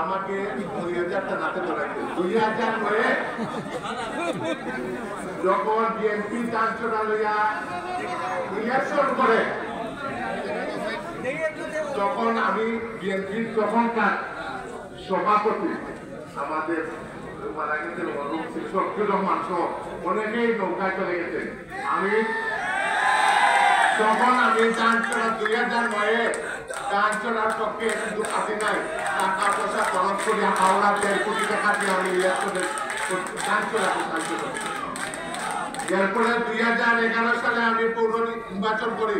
আমাকে 2000টা নাতে ধরাইছে 2000 হয়ে যখন বিএনপি চাঞ্চলা লইয়া ইলেকশন করে তখন আমি বিএনপির তখনকার সভাপতি আমাদের মারা গেছেন শক্তি রহমান সহ অনেকেই নৌকায় চলে গেছেন আমি তখন আমি চাঞ্চলা 2009 চাঞ্চলার পক্ষে কিন্তু কাছে নাই টাকা পয়সা খরচ করে হাওড়া 1.5 কোটি টাকা দিয়ে আমি ইলেকশনে চাঞ্চলা এরপরে 2011 সালে আমি পৌর নির্বাচন করি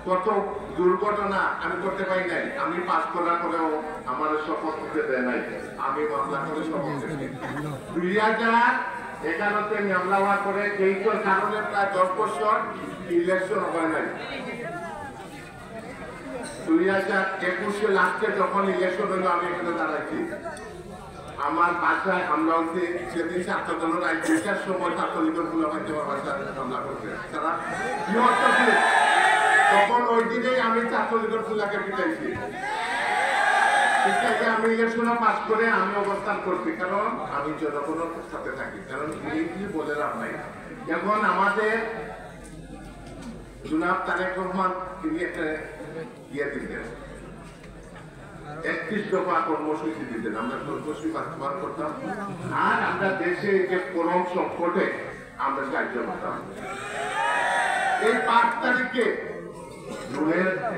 কত দুর্ঘটনা আমি করতে পারি নাই আমি পাস করার পরেও আমার শপথ নিতে দেয় নাই আমি মামলা করে শপথ নিয়েছি 2011-তে মামলা হওয়ার পরে এইটার কারণে প্রায় 10 বছর ইলেকশন হয় নাই 2021-এ লাস্টে যখন ইলেকশন হলো আমি এখানে দাঁড়াইছি আমার বাসায় হামলা হচ্ছে সেদিন ছাত্রদলের আইনটার সময় ছাত্রলীগের গুলো হয়তো আমার বাসায় হামলা করছে তারা তখন ওই দিনেই আমি ছাত্রলীগের ফুলাকে পিটাইছি আমি ইলেকশনে পাস করে আমি অবস্থান করছি কারণ আমি জনগণের সাথে থাকি কারণ কি বলে লাভ নাই এখন আমাদের জনাব তারেক রহমান তিনি একটা ইয়ে দিতেন 31 দফা কর্মসূচি দিতেন আমরা কর্মসূচি বাস্তবায়ন করতাম আর আমরা দেশে যে করম সংকটে আমরা সাহায্য করতাম এই 5 তারিখে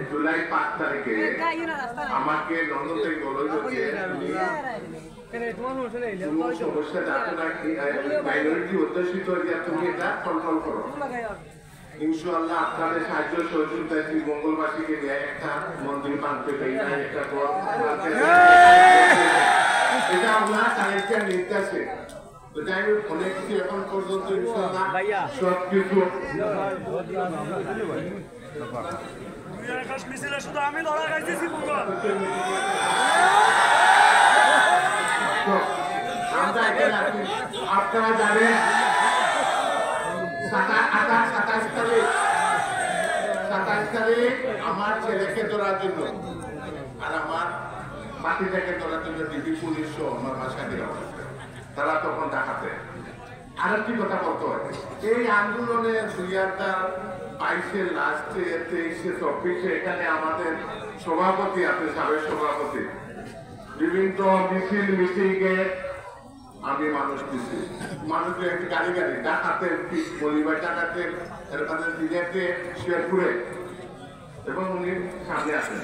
জুলাই 5 তারিখে আমাকে লন্ডন থেকে বলা হয়েছে সমস্যা যাতে নাকি মাইনরিটি অধ্যুষিত হয়ে তুমি এটা কন্ট্রোল করো ইনশাআল্লাহ আপনাদের সাহায্য সহযোগিতায় মঙ্গলবাসীকে নিয়ে একটা মন্দির বাঁধতে চাই না একটা এটা আমরা তারিখটা নির্দেশে তো যাই হোক অনেক কিছু এখন পর্যন্ত ইনশাআল্লাহ সব কিছু শুধু আমি ধরা খাইতেছি আপনারা জানেন 27 তারিখ আমার ছেলেকে ধরার জন্য আর আমার বাতিটাকে ধরার জন্য ডিবি পুলিশ সহ আমার বাসায় দেওয়া হয়েছে তারা তখন ডাকাতে আরেকটি কথা বলতে হয় এই আন্দোলনে 2022-এর লাস্টে 23-24-এ এখানে আমাদের সভাপতি আছে সাবেক সভাপতি বিভিন্ন মিছিল মিটিংয়ে আমি মানুষ দিচ্ছি মানুষের একটি গাড়ি ডাকাতে বলিবার ডাকাতে এরপরে দিদিকে শেয়ার করে এবং উনি সামনে আসেন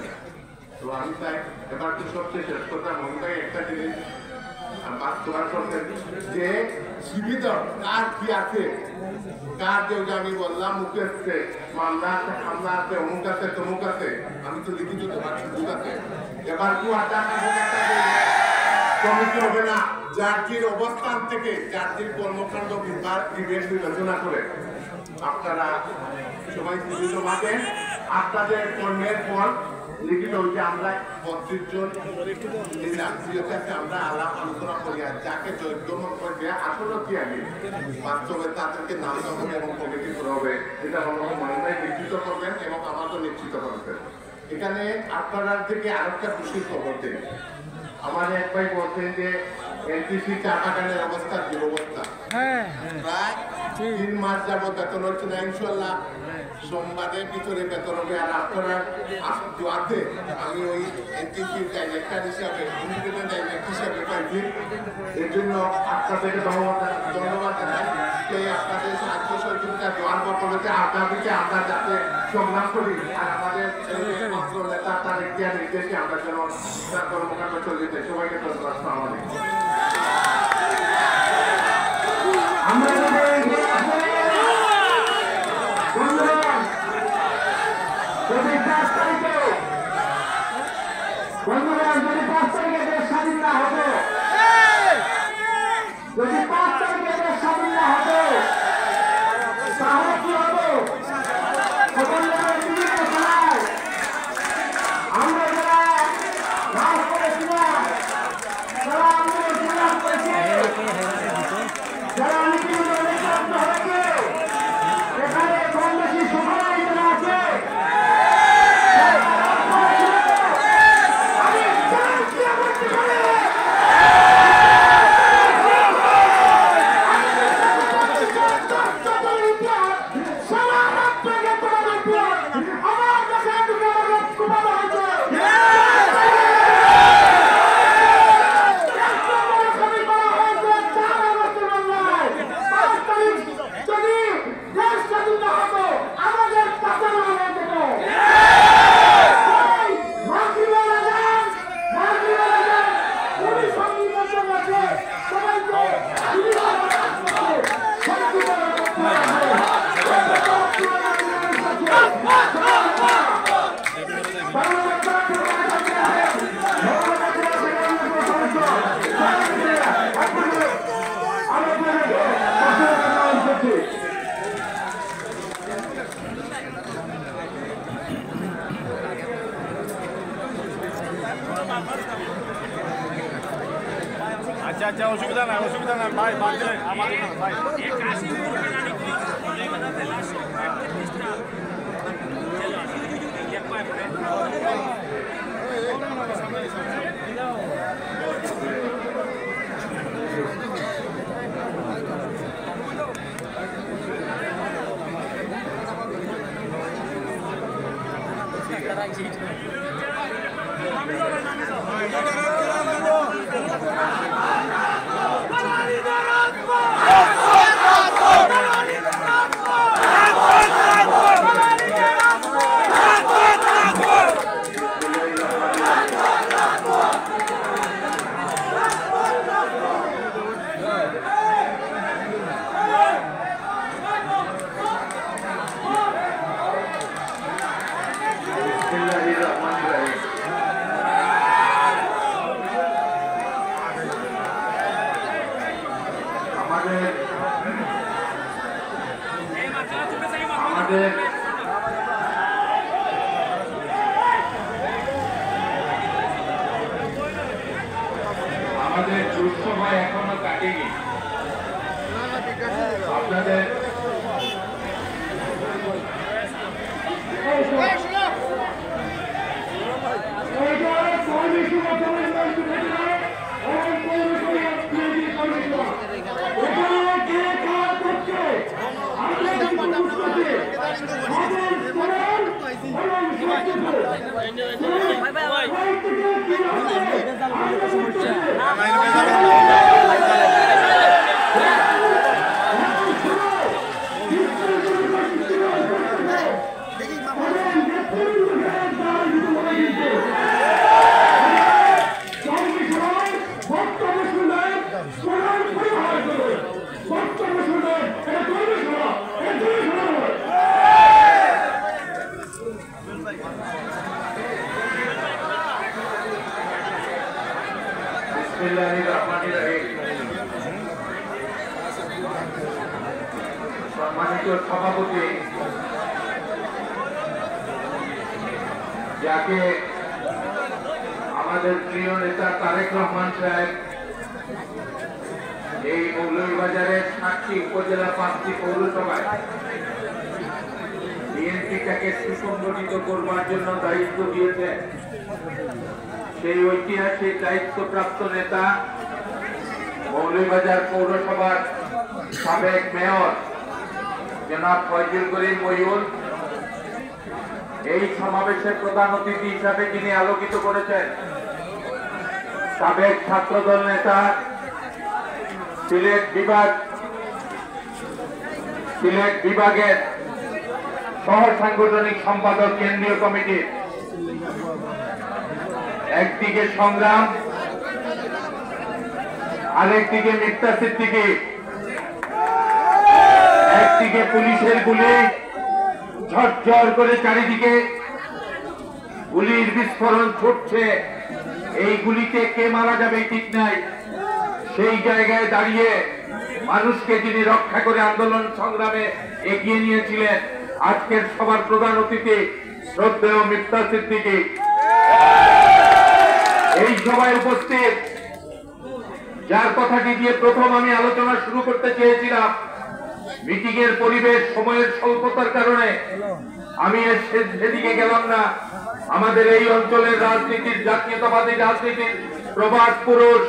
তো আমি তাই এবার তো সবচেয়ে শেষ কথা মনে একটা জিনিস বাস্তবায়ন করতেন যে সীমিত কার কি আছে কার যে আমি বললাম মুখে আসছে মামলা আছে হামলা আছে অমুক আছে তমুক আছে আমি তো লিখিত তোমার সুযোগ আছে এবার কমিটি হবে না জাতির অবস্থান থেকে জাতির কর্মকাণ্ড বিবেচনা করে আপনারা সবাই জীবিত থাকেন আপনাদের কর্মের ফল লিখিত হইতে আমরা 32 জন আমরা আলাপ আলোচনা করি আর যাকে যোগ্যমত করবে আসলে কি আমি বাস্তবে তাদেরকে নাম হবে এবং কমিটি করা হবে এটা মনে নিশ্চিত করবেন এবং আমাদের নিশ্চিত করবেন এখানে আপনারা থেকে আরেকটা খুশির খবর দেন আমার এক ভাই বলছেন যে এনটিসি চা বাগানের অবস্থা দুরবস্থা প্রায় 3 মাস যাবত বেতন হচ্ছে না ইনশাল্লাহ সোমবারের ভিতরে বেতন হবে আর আপনারা দোয়াতে আমি ওই এনটিসির ডাইরেক্টর হিসাবে ইন্ডিপেন্ডেন্ট ডাইরেক্টর হিসাবে পাইছি এর জন্য আপনাদেরকে ধন্যবাদ জানাই যে আপনাদের সাহায্য সহযোগিতা দোয়ার বদলতে আগামীতে আমরা যাতে সংগ্রাম করি আর আমাদের নেতা তার একটি নির্দেশে আমরা যেন কর্মকাণ্ড চলে যেতে সবাইকে ধন্যবাদ আমরা স্বাধীন না হবে যদি 5 তারিখে স্বাধীন না হবে তাহলে কি হবে আমরা যারা রাজ করেছিলাম তারা আন্দোলন করেছি আচ্ছা আচ্ছা অসুবিধা নাই ভাই ভাই আমাদের দুঃসময় এখনো কাটেনি। আপনাদের সম্মানিত সভাপতি, যাকে আমাদের প্রিয় নেতা তারেক রহমান সাহেব এই মৌলভীবাজারের 7টি উপজেলা 5টি পৌরসভায় বিএনপিটাকে সুসংগঠিত করবার জন্য দায়িত্ব দিয়েছেন, সেই ঐতিহাসিক দায়িত্বপ্রাপ্ত নেতা মৌলভীবাজার পৌরসভার সাবেক মেয়র জনাব ফয়জুল করিম মইউল এই সমাবেশের প্রধান অতিথি হিসাবে যিনি আলোকিত করেছেন সাবেক ছাত্রদল নেতা সিলেট বিভাগের সহ সাংগঠনিক সম্পাদক কেন্দ্রীয় কমিটির, একদিকে সংগ্রাম আরেকদিকে মিথ্যা সিদ্দিকী, একদিকে পুলিশের গুলি ঝরঝর করে চারিদিকে গুলির বিস্ফোরণ ছুটছে, এই গুলিতে কে মারা যাবে ঠিক নাই, সেই জায়গায় দাঁড়িয়ে মানুষকে যিনি রক্ষা করে আন্দোলন সংগ্রামে এগিয়ে নিয়েছিলেন আজকের সবার প্রধান অতিথি শ্রদ্ধেয় মিথ্যা সিদ্দিকী। এই সভায় উপস্থিত যার কথাটি দিয়ে প্রথম আমি আলোচনা শুরু করতে চেয়েছিলাম, মিটিং এর পরিবেশ সময়ের স্বল্পতার কারণে আমি সেদিকে গেলাম না। আমাদের এই অঞ্চলের রাজনীতির, জাতীয়তাবাদী রাজনীতির প্রবাদ পুরুষ,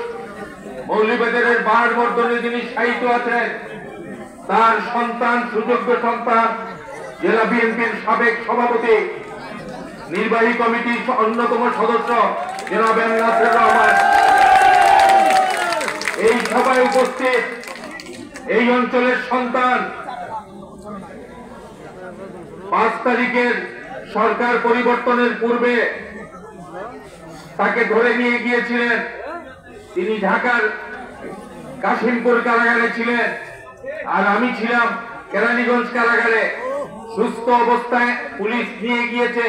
মৌলভীবাজারের বাড়বর্ধনে যিনি শায়িত আছেন, তার সন্তান, সুযোগ্য সন্তান, জেলা বিএনপির সাবেক সভাপতি, নির্বাহী কমিটির অন্যতম সদস্য জনাব এম নাসির রহমান এই সভায় উপস্থিত। এই অঞ্চলের সন্তান, 5 তারিখের সরকার পরিবর্তনের পূর্বে তাকে ধরে নিয়ে গিয়েছিলেন, তিনি ঢাকার কাশিমপুর কারাগারে ছিলেন, আর আমি ছিলাম কেরানীগঞ্জ কারাগারে। সুস্থ অবস্থায় পুলিশ নিয়ে গিয়েছে,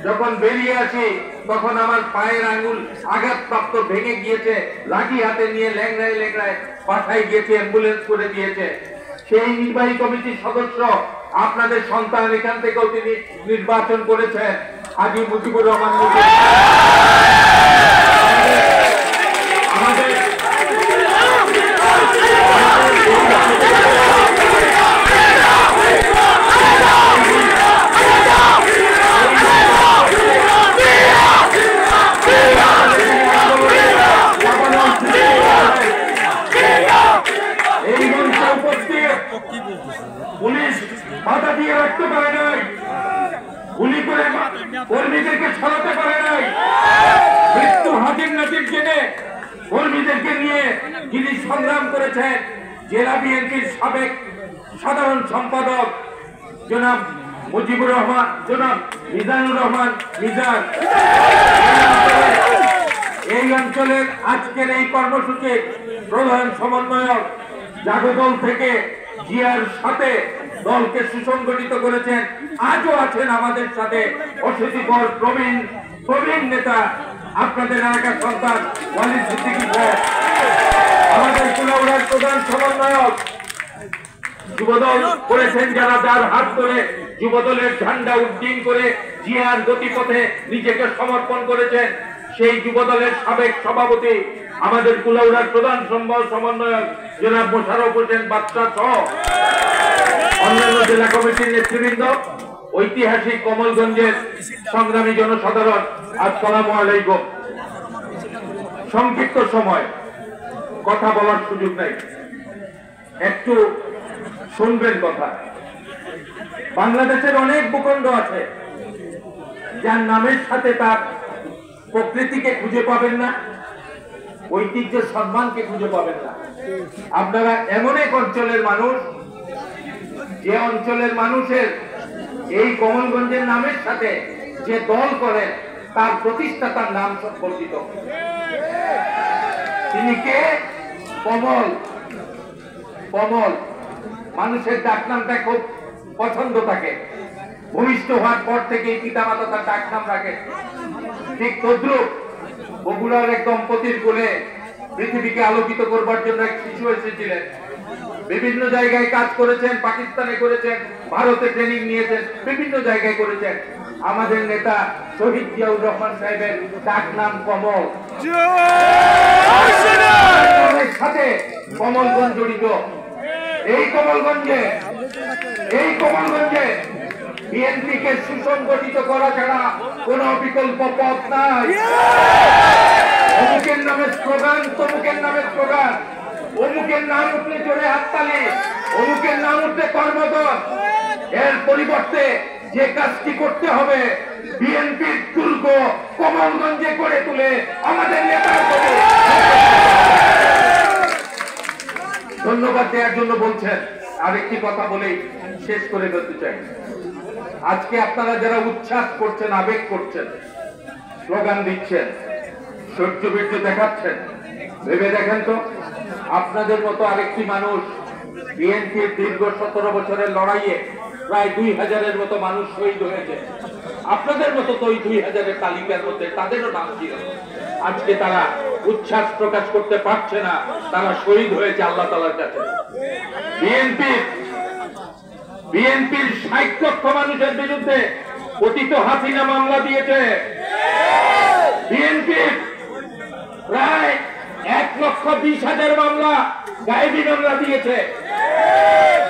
যখন বেরিয়ে আসি তখন আমার পায়ের আঙ্গুল আঘাতপ্রাপ্ত ভেঙে গিয়েছে, লাঠি হাতে নিয়ে ল্যাংড়ায় ল্যাংড়ায় পাঠাই গিয়েছে, অ্যাম্বুলেন্স করে দিয়েছে। সেই নির্বাহী কমিটির সদস্য আপনাদের সন্তান, এখান থেকেও তিনি নির্বাচন করেছেন, হাজী মুজিবুর রহমান। স্বাধীনতার জেনে কর্মীদেরকে নিয়ে যিনি সংগ্রাম করেছেন জেলা বিএনপির সাবেক সাধারণ সম্পাদক জনাব মুজিবুর রহমান, জনাব মিজানুর রহমান মিজান। এই অঞ্চলের আজকের এই কর্মসূচির প্রধান সমন্বয়ক জাগদল থেকে জিয়ার সাথে দলকে সুসংগঠিত করেছেন, আজও আছেন আমাদের সাথে অশীতিপর প্রবীণ নেতা আপনাদের এলাকার সন্তান ওয়ালিদ সিদ্দিকী সাহেব। আমাদের কুলাউড়ার প্রধান সমন্বয়ক যুবদল করেছেন যারা, যার হাত ধরে যুবদলের ঝান্ডা উড্ডীন করে জিয়ার গতিপথে নিজেকে সমর্পণ করেছেন, সেই যুবদলের সাবেক সভাপতি আমাদের কুলাউড়ার প্রধান সমন্বয়ক জনাব মোশাররফ হোসেন বাদশা সহ অন্যান্য জেলা কমিটির নেতৃবৃন্দ, ঐতিহাসিক কমলগঞ্জের সংগ্রামী জনসাধারণ, আসসালামু আলাইকুম। সংক্ষিপ্ত সময়, কথা বলার সুযোগ নাই, একটু শুনবেন কথা। বাংলাদেশের অনেক ভূখণ্ড আছে যার নামের সাথে তার প্রকৃতিকে খুঁজে পাবেন না, ঐতিহ্য সম্মানকে খুঁজে পাবেন না। আপনারা এমন এক অঞ্চলের মানুষ যে অঞ্চলের মানুষের এই কমলগঞ্জের নামের সাথে যে দল করেন তার প্রতিষ্ঠাতার নাম সম্পর্কিত। তিনি কে? কমল। কমল মানুষের ডাক নামটা খুব পছন্দ থাকে, ভূমিষ্ঠ হওয়ার পর থেকে পিতামাতা তার ডাক নাম রাখে। ঠিক তদ্রুপ বগুড়ার এক দম্পতির কোলে পৃথিবীকে আলোকিত করবার জন্য এক শিশু এসেছিলেন। বিভিন্ন জায়গায় কাজ করেছেন, পাকিস্তানে করেছেন, ভারতে ট্রেনিং নিয়েছেন, বিভিন্ন জায়গায় করেছেন। আমাদের নেতা শহীদ জিয়াউর রহমান সাহেবের ডাক নাম কমল, সাথে কমলগঞ্জ জড়িত। এই কমলগঞ্জে বিএনপিকে সুসংগঠিত করা ছাড়া কোন বিকল্প পথ নাই। অমুকের নামে স্লোগান, তমুকের নামে স্লোগান, অমুকের নাম উঠলে জোরে হাততালি, অমুকের নাম উঠলে কর্মদল। এর পরিবর্তে যে কাজটি করতে হবে, বিএনপির দুর্গ কমলগঞ্জে করে তুলে আমাদের নেতার প্রতি ধন্যবাদ দেওয়ার জন্য বলছেন। আরেকটি কথা বলেই শেষ করে ফেলতে চাই। আজকে আপনারা যারা উচ্ছ্বাস করছেন, আবেগ করছেন, স্লোগান দিচ্ছেন, শৌর্য-বীর্য দেখাচ্ছেন, ভেবে দেখেন তো আপনাদের মতো আরেকটি মানুষ বিএনপির দীর্ঘ 17 বছরের লড়াইয়ে প্রায় 2000-এর মতো মানুষ শহীদ হয়েছে। আপনাদের মতো তো ওই 2000-এর তালিকার মধ্যে তাদেরও নাম ছিল। আজকে তারা উচ্ছ্বাস প্রকাশ করতে পারছে না, তারা শহীদ হয়েছে আল্লাহ তাআলার কাছে। বিএনপির 60 লক্ষ মানুষের বিরুদ্ধে পতিত হাসিনা মামলা দিয়েছে। বিএনপির প্রায় 1,20,000 মামলা, গায়েবী মামলা দিয়েছে।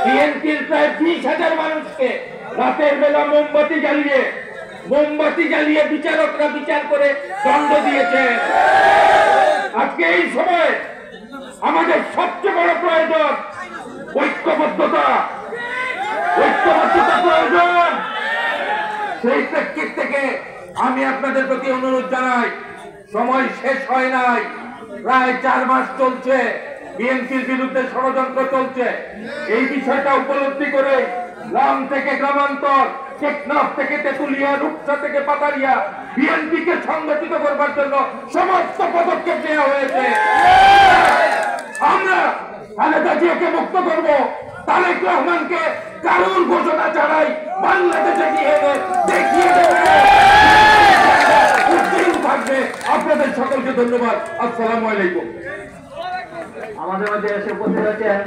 বিএনপির প্রায় 20,000 মানুষকে রাতের বেলা মোমবাতি জ্বালিয়ে বিচারকরা বিচার করে দণ্ড দিয়েছে। আজকে এই সময় আমাদের সবচেয়ে বড় প্রয়োজন ঐক্যবদ্ধতা প্রয়োজন। সেই প্রেক্ষিত থেকে আমি আপনাদের প্রতি অনুরোধ জানাই, সময় শেষ হয় নাই, প্রায় 4 মাস চলছে, বিএনপির বিরুদ্ধে ষড়যন্ত্র চলছে। এই বিষয়টা উপলব্ধি করে গ্রাম থেকে গ্রামান্তর, টেকনাফ থেকে তেতুলিয়া, রূপসা থেকে পাতারিয়া বিএনপিকে সংগঠিত করবার জন্য সমস্ত পদক্ষেপ নেওয়া হয়েছে। আমরা খালেদা জিয়াকে মুক্ত করব, তারেক রহমানকে কারুর ঘোষণা ছাড়াই বাংলাদেশে গিয়ে দেখিয়ে দেবে, থাকবে। আপনাদের সকলকে ধন্যবাদ। আসসালামু আলাইকুম। আমাদের মধ্যে এসে উপস্থিত আছেন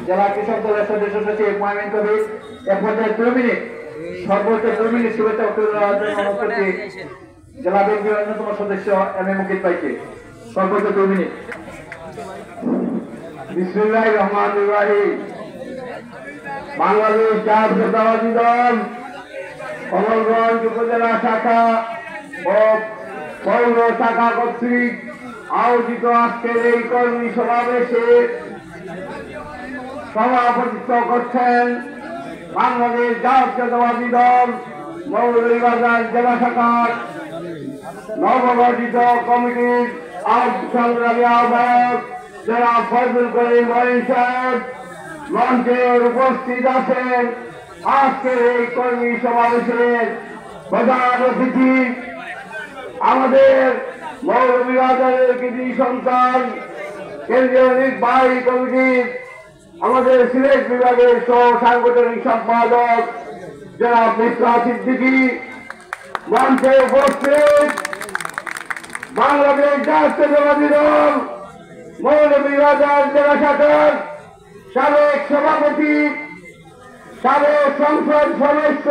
জেলা কৃষক দলের সদস্য সচিব মোহাম্মদ কবির। এক পর্যায়ে 2 মিনিট, সর্বোচ্চ 2 মিনিট শুভেচ্ছা অনুরোধ করছি জেলা বিএনপির অন্যতম সদস্য এম.এ. মুকিত ভাইকে। সর্বোচ্চ 2 মিনিট। বিসমিল্লাহির রহমানির রহিম। বাংলাদেশ জাতীয়তাবাদী দল কমলগঞ্জ উপজেলা শাখা ও পৌর শাখা কর্তৃক আয়োজিত আজকের এই কর্মী সমাবেশে সভাপতিত্ব করছেন বাংলাদেশ জাতীয়তাবাদী দল মৌলভীবাজার জেলা শাখার নবগঠিত কমিটির সংগ্রামী আহ্বায়ক যারা ফজল করিম মঈন সাহেব মঞ্চের উপস্থিত আছেন। আজকের এই কর্মী সমাবেশের প্রধান অতিথি আমাদের মৌলভীবাজারের কৃতি সন্তান কেন্দ্রীয় নির্বাহী কমিটির আমাদের সিলেট বিভাগের সহ সাংগঠনিক সম্পাদক জনাব মিসরা সিদ্দিকী, মঞ্চে উপস্থিত বাংলাদেশ জাতীয়তাবাদী দল মৌলভীবাজার জেলা শাখার সাবেক সভাপতি, সাবেক সংসদ সদস্য,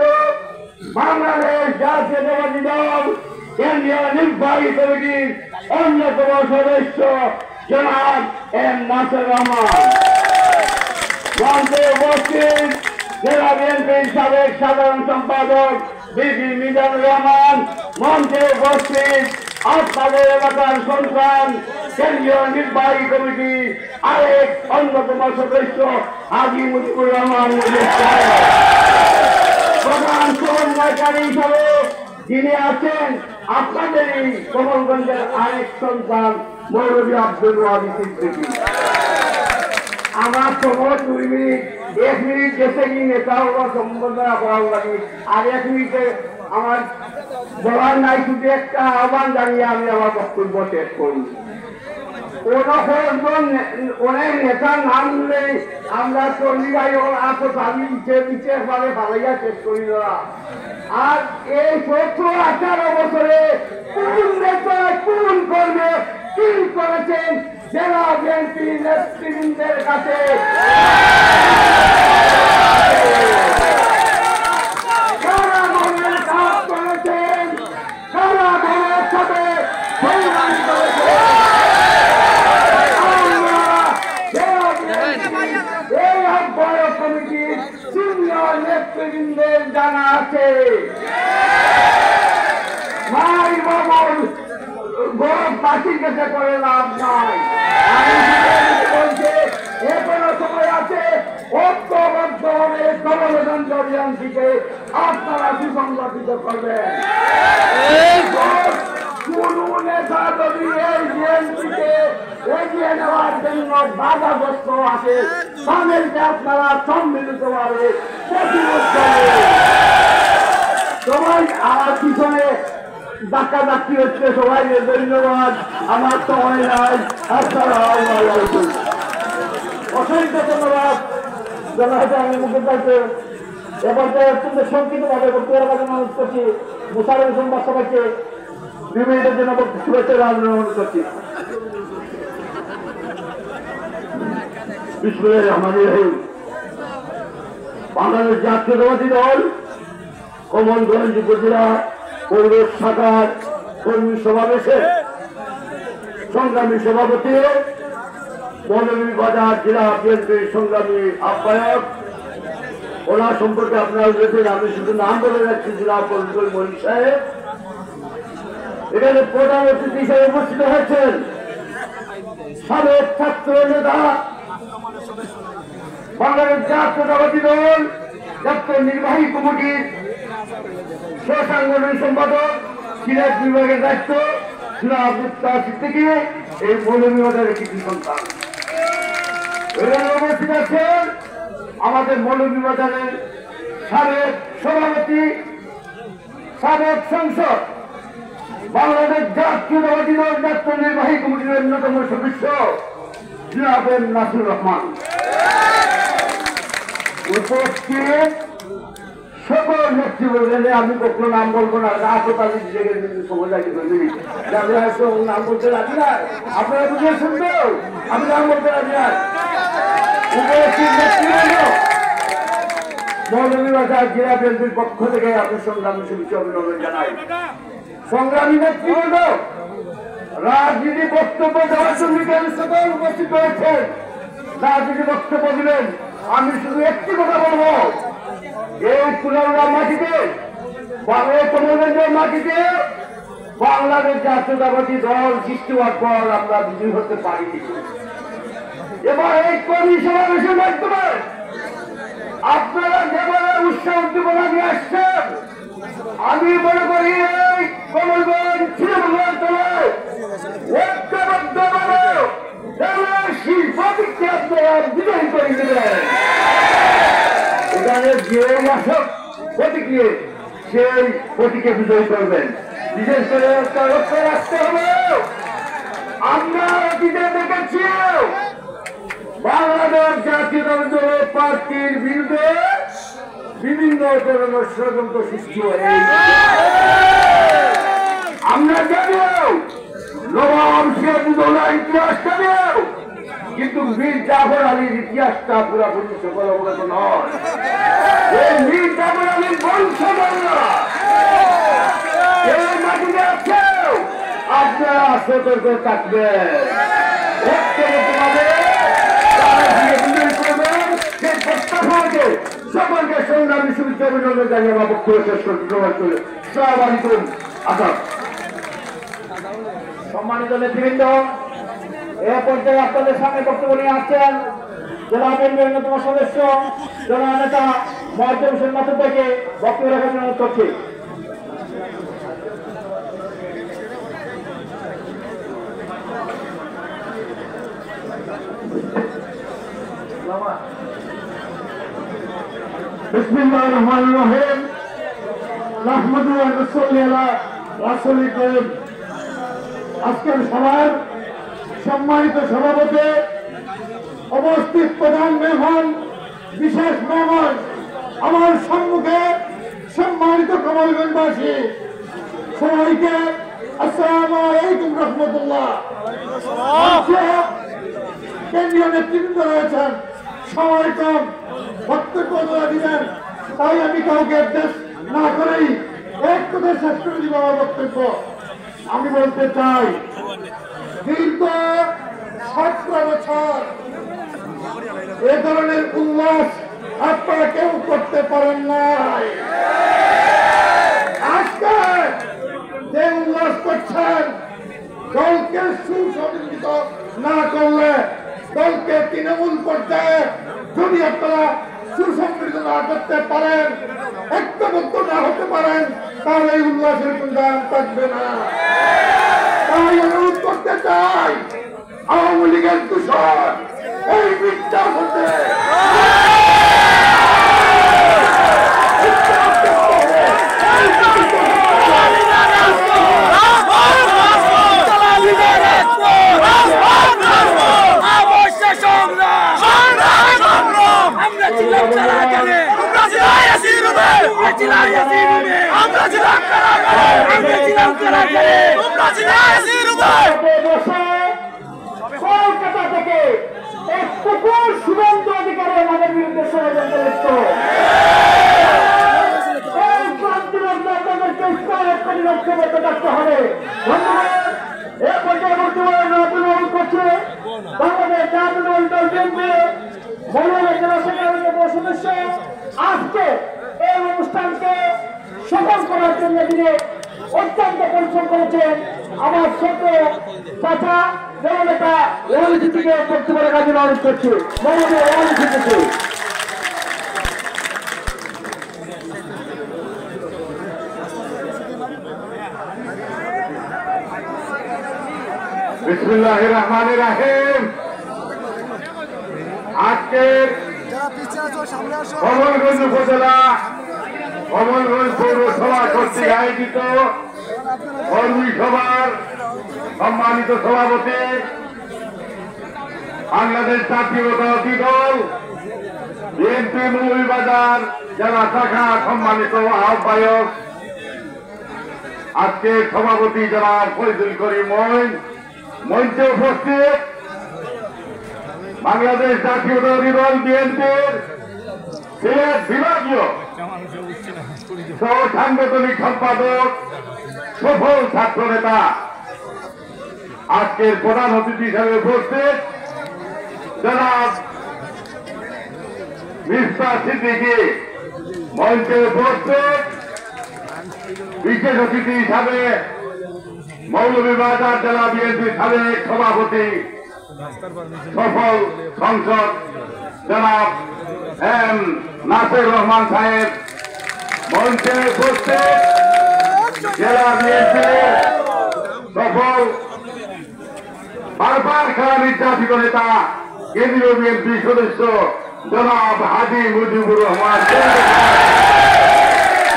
বাংলাদেশ জাতীয়তাবাদী দল কেন্দ্রীয় নির্বাহী কমিটির অন্যতম সদস্য জনাব এম নাসির রহমান, মঞ্চে উপস্থিত জেলা বিএনপির সাবেক সাধারণ সম্পাদক বিপি মিজানুর রহমান, মঞ্চে উপস্থিত আপনাদের এলাকার সন্তান কেন্দ্রীয় নির্বাহী কমিটি আরেক অন্যতম সদস্য হাজী মুজিবুর রহমান, প্রধান সমন্বয়কারী হিসাবে যিনি আছেন আপনাদেরই কমলগঞ্জের আরেক সন্তান মৌলভী আব্দুল ওয়াদী সিদ্দিকী। আমার সময় 2 মিনিট 1 মিনিট গেছে কি নেতা হওয়ার সম্বোধনা করার লাগে, আর 1 মিনিটে আমার বলার নাই, শুধু একটা আহ্বান জানিয়ে আমি আমার বক্তব্য শেষ করি। অনেক নেতার নাম নেই, আমরা চল্লিশাই আসো আমি নিচে ভাবে ভালাইয়া শেষ করি না। আর এই 17-18 বছরে কোন নেতা কোন করবে কি করেছেন জেলা বিএনপি নেতৃবৃন্দের কাছে সারা মনের কাজ করেছেন, সারা মনের সাথে সংগ্রাম করেছেন। এই আহ্বায়ক কমিটির সিনিয়র নেতৃবৃন্দের জানা আছে মাই বাবুর গরম পাখির কাছে করে লাভ নাই। বলছে এখনো সময় আছে, ঐক্যবদ্ধ হবে গণতন্ত্র অভিযান থেকে আপনারা সুসংগঠিত করবেন। কোন নেতা যদি এই বিএনপিকে এগিয়ে নেওয়ার জন্য বাধাগ্রস্ত আছে তাদেরকে আপনারা সম্মিলিতভাবে প্রতিরোধ করবেন। সবাই আমার পিছনে ধাক্কা ধাক্কি হচ্ছে, সবাইকে ধন্যবাদ। আমার সময় নাই, আসসালামু আলাইকুম। অসংখ্য ধন্যবাদ জানাতে আমি মুখে থাকতে এবার অত্যন্ত সংক্ষিপ্তভাবে বক্তব্য রাখার অনুরোধ করছি। মুশারফ হোসেন বাচ্চাকে 2 মিনিটের জন্য শুভেচ্ছা অনুরোধ করছি। বিসমিল্লাহির রহমানির রহিম। বাংলাদেশ জাতীয়তাবাদী দল কমলগঞ্জ উপজেলা পরিবেশ শাখার কর্মী সমাবেশে সংগ্রামী সভাপতি, মৌলভীবাজার জেলা বিএনপির সংগ্রামী আহ্বায়ক, ওনার সম্পর্কে আপনারা বলেছেন, আমি শুধু নাম বলে যাচ্ছি, জেলা ফজল করিম মঈন সাহেব। এখানে প্রধান অতিথি হিসেবে উপস্থিত হয়েছেন সাবেক ছাত্র নেতা, বাংলাদেশ জাতীয়তাবাদী দল জাতীয় নির্বাহী কমিটির সাংগঠনিক সম্পাদক, সিলেট বিভাগের দায়িত্ব জনাব মিসরা সিদ্দিকী, এই মৌলভীবাজারের কৃতি সন্তান। এখানে উপস্থিত আছেন আমাদের মৌলভীবাজারের সাবেক সভাপতি, সাবেক সংসদ, বাংলাদেশ জাতীয়তাবাদী দল জাতীয় নির্বাহী কমিটির অন্যতম সদস্য জনাব এম নাসির রহমান। উপস্থিত সকল নেতৃবৃন্দ, আমি কখনো নাম বলবো না, রাষ্ট্রপতি সময় লাগে নাম বলতে রাজি না, আপনারা বুঝেছেন তো, আমি নাম বলতে রাজি না। উপস্থিত নেতৃবৃন্দ, মৌলভীবাজার জেলা বিএনপির পক্ষ থেকে আপনার সংগ্রামী শুভেচ্ছা অভিনন্দন জানাই। সংগ্রামী নেতৃবৃন্দ, রাজনীতি বক্তব্য দেওয়ার জন্য সকল উপস্থিত হয়েছেন, রাজনীতি বক্তব্য দিলেন। আমি শুধু একটি কথা বলবো, এই কুলাউড়ার মাটিতে, কমলগঞ্জের মাটিতে বাংলাদেশ জাতীয়তাবাদী দল সৃষ্টি হওয়ার পর আমরা বিজয়ী হতে পারিনি। এবার এই কর্মী সমাবেশের মাধ্যমে আপনারা যেভাবে উৎসাহ উদ্দীপনা নিয়ে আসছেন, আমি মনে করি এই কমলগঞ্জ ছিলগঞ্জে ঐক্যবদ্ধভাবে শিল্পটিকে আপনারা বিজয়ী করে দেবেন। এখানে যে আসক প্রতিক্রিয়া সেই প্রতীকে বিজয়ী করবেন। বিশেষ করে একটা লক্ষ্য রাখতে হবে, আমরা অতীতে দেখেছি বাংলাদেশ জাতীয়তাবাদী পার্টির বিরুদ্ধে বিভিন্ন ধরনের ষড়যন্ত্র সৃষ্টি হয়। আমরা জানিও নবাব সিরাজউদ্দৌলার ইতিহাস জানিও, কিন্তু মীর জাফর আলীর ইতিহাসটা পুরাপুরি সকল অবগত নয়। এই মীর জাফর আলীর বংশধররা এই মাটিতে আছে, আপনারা সতর্ক থাকবেন। সকলকে সংগ্রামী শুভেচ্ছা অভিনন্দন জানিয়ে আমার বক্তব্য শেষ করতে আসসালামু আলাইকুম। সম্মানিত নেতৃবৃন্দ, এ পর্যায়ে আপনাদের সামনে বক্তব্য নিয়ে আসছেন জেলা আওয়ামী অন্যতম সদস্য জেলা নেতা মহাজ্জম হোসেন মাতুব ভাইকে বক্তব্য রাখার জন্য অনুরোধ করছি। বিসমিল্লাহির রহমানির রহিম। নাহমাদু ওয়া নুসাল্লি আলা রাসূলিল কারীম। আজকের সভার সম্মানিত সভাপতি, উপস্থিত প্রধান মেহমান, বিশেষ মেহমান, আমার সম্মুখে সম্মানিত কমলগঞ্জবাসী, সবাইকে আসসালামু আলাইকুম রহমতুল্লাহ। কেন্দ্রীয় নেতৃবৃন্দ রয়েছেন, সবাই কম বক্তব্য দিবেন, তাই আমি কাউকে অ্যাড্রেস না করেই এক কথা শেষ করে দিব আমার বক্তব্য। আমি বলতে চাই, দীর্ঘ 17 বছর এ ধরনের উল্লাস আপনারা কেউ করতে পারেন নাই। আজকে যে উল্লাস করছেন, দলকে সুসংগঠিত না করলে, দলকে তৃণমূল পর্যায়ে যদি আপনারা সুসংগঠিত না করতে পারেন, ঐক্যবদ্ধ না হতে পারেন, তাহলে এই উল্লাসের কোন দাম থাকবে না। তাই অনুরোধ করতে চাই, আওয়ামী লীগের দূষণ এই মিথ্যা হতে কলকাতা থেকে এক কুকুর সুগন্ধ অধিকারী আমাদের বিরুদ্ধে ষড়যন্ত্র লিপ্ত। এই প্রান্তিকদের আপনাদেরকে স্থলের পরিলক্ষিত থাকতে হবে। ধন্যবাদ। এ পর্যায়ে বক্তব্য অভিনন্দন করছে বাংলাদেশ জাতীয়তাবাদী দল বিএনপি মৌলানা জেলা সেক্রেটারির সদস্য। আজকে এই অনুষ্ঠানকে সফল করার জন্য তিনি অত্যন্ত পরিশ্রম করেছেন আমার ছোট চাচা জননেতা ওয়ালিদিকে বক্তব্য রাখার জন্য অনুরোধ করছি। মৌলানা ওয়ালিদিকে বিসমিল্লাহির রহমানির রহিম। আজকের কমলগঞ্জ উপজেলা কমলগঞ্জ পৌরসভা কর্তৃক আয়োজিত কর্মী সভার সম্মানিত সভাপতি, বাংলাদেশ জাতীয়তাবাদী দল বিএনপি মৌলভীবাজার জেলা শাখা সম্মানিত আহ্বায়ক, আজকের সভাপতি জনাব ফয়জুল করিম মঈন, মঞ্চে উপস্থিত বাংলাদেশ জাতীয়তাবাদী দল বিএনপির সিলেট বিভাগীয় সহ সাংগঠনিক সম্পাদক, সফল ছাত্র নেতা, আজকের প্রধান অতিথি হিসাবে উপস্থিত জনাব মিফতাহ সিদ্দিকী, মঞ্চে উপস্থিত বিশেষ অতিথি হিসাবে মৌলভীবাজার জেলা বিএনপির সাবেক সভাপতি, সফল সংসদ জনাব এম নাসির রহমান সাহেব, মঞ্চে উপস্থিত জেলা বিএনপির সফল বারবার খেলা নির্যাতিত নেতা কেন্দ্রীয় বিএনপি সদস্য জনাব হাজী মুজিবুর রহমান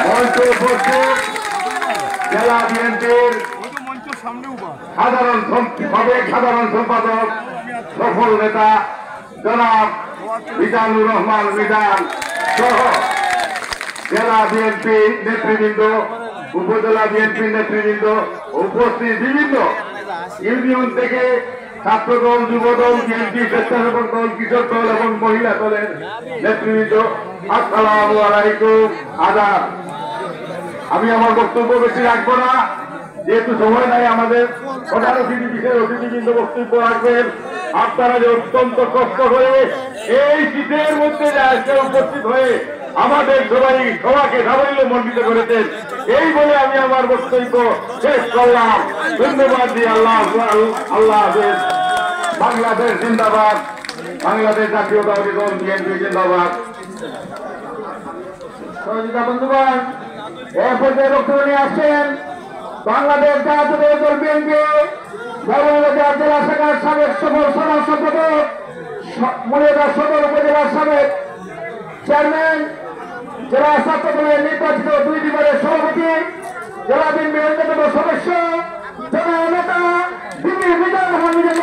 মঞ্চে উপস্থিত জেলা বিএনপির সাবেক সাধারণ সম্পাদক সফল নেতা জনাব মিজানুর রহমান মিজান সহ জেলা বিএনপি নেতৃবৃন্দ উপজেলা বিএনপি নেতৃবৃন্দ উপস্থিত বিভিন্ন ইউনিয়ন থেকে ছাত্রদল যুবদল বিএনপি স্বেচ্ছাসেবক দল কৃষক দল এবং মহিলা দলের নেতৃবৃন্দ আসসালামু আলাইকুম আদাব। আমি আমার বক্তব্য বেশি রাখবো না, যেহেতু সময় নাই। আমাদের প্রধান অতিথি বিশেষ অতিথিবৃন্দ বক্তব্য রাখবেন। আপনারা যে অত্যন্ত কষ্ট করে এই শীতের মধ্যে আজকে উপস্থিত হয়ে আমাদের সবাইকে সাফল্য মণ্ডিত করেছেন, এই বলে আমি আমার বক্তব্য শেষ করলাম। ধন্যবাদ দিয়ে আল্লাহ হাফেজ। বাংলাদেশ জিন্দাবাদ, বাংলাদেশ জাতীয়তাবাদী দল বিএনপি জিন্দাবাদ। সহযোগিতা বন্ধুগণ, এ পর্যায়ে বক্তব্য নিয়ে আসছেন বাংলাদেশ জাতীয়তাবাদী দল বিএনপি নবীনগর জেলা শাখার সাবেক সফল সাধারণ সম্পাদক, মনিরগঞ্জ সদর উপজেলার সাবেক চেয়ারম্যান, জেলা ছাত্র দলের নির্বাচিত 2 বিভাগের সভাপতি, জেলা বিএনপির অন্যতম সদস্য জেলা নেতা মিজানুর রহমান মিজান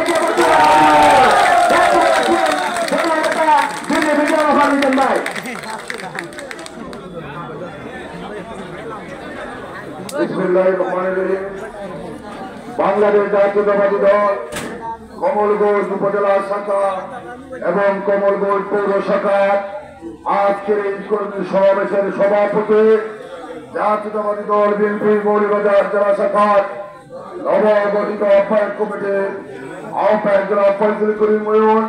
ভাই। বাংলাদেশ জাতীয়তাবাদী দল কমলগঞ্জ উপজেলা শাখা এবং কমলগঞ্জ পৌর শাখা আজকের এই কর্মী সমাবেশের সভাপতি, জাতীয়তাবাদী দল বিএনপি মৌলভীবাজার জেলা শাখার নবগঠিত আহ্বায়ক কমিটির আহ্বায়ক জনাব ফয়জুল করিম ময়ূর,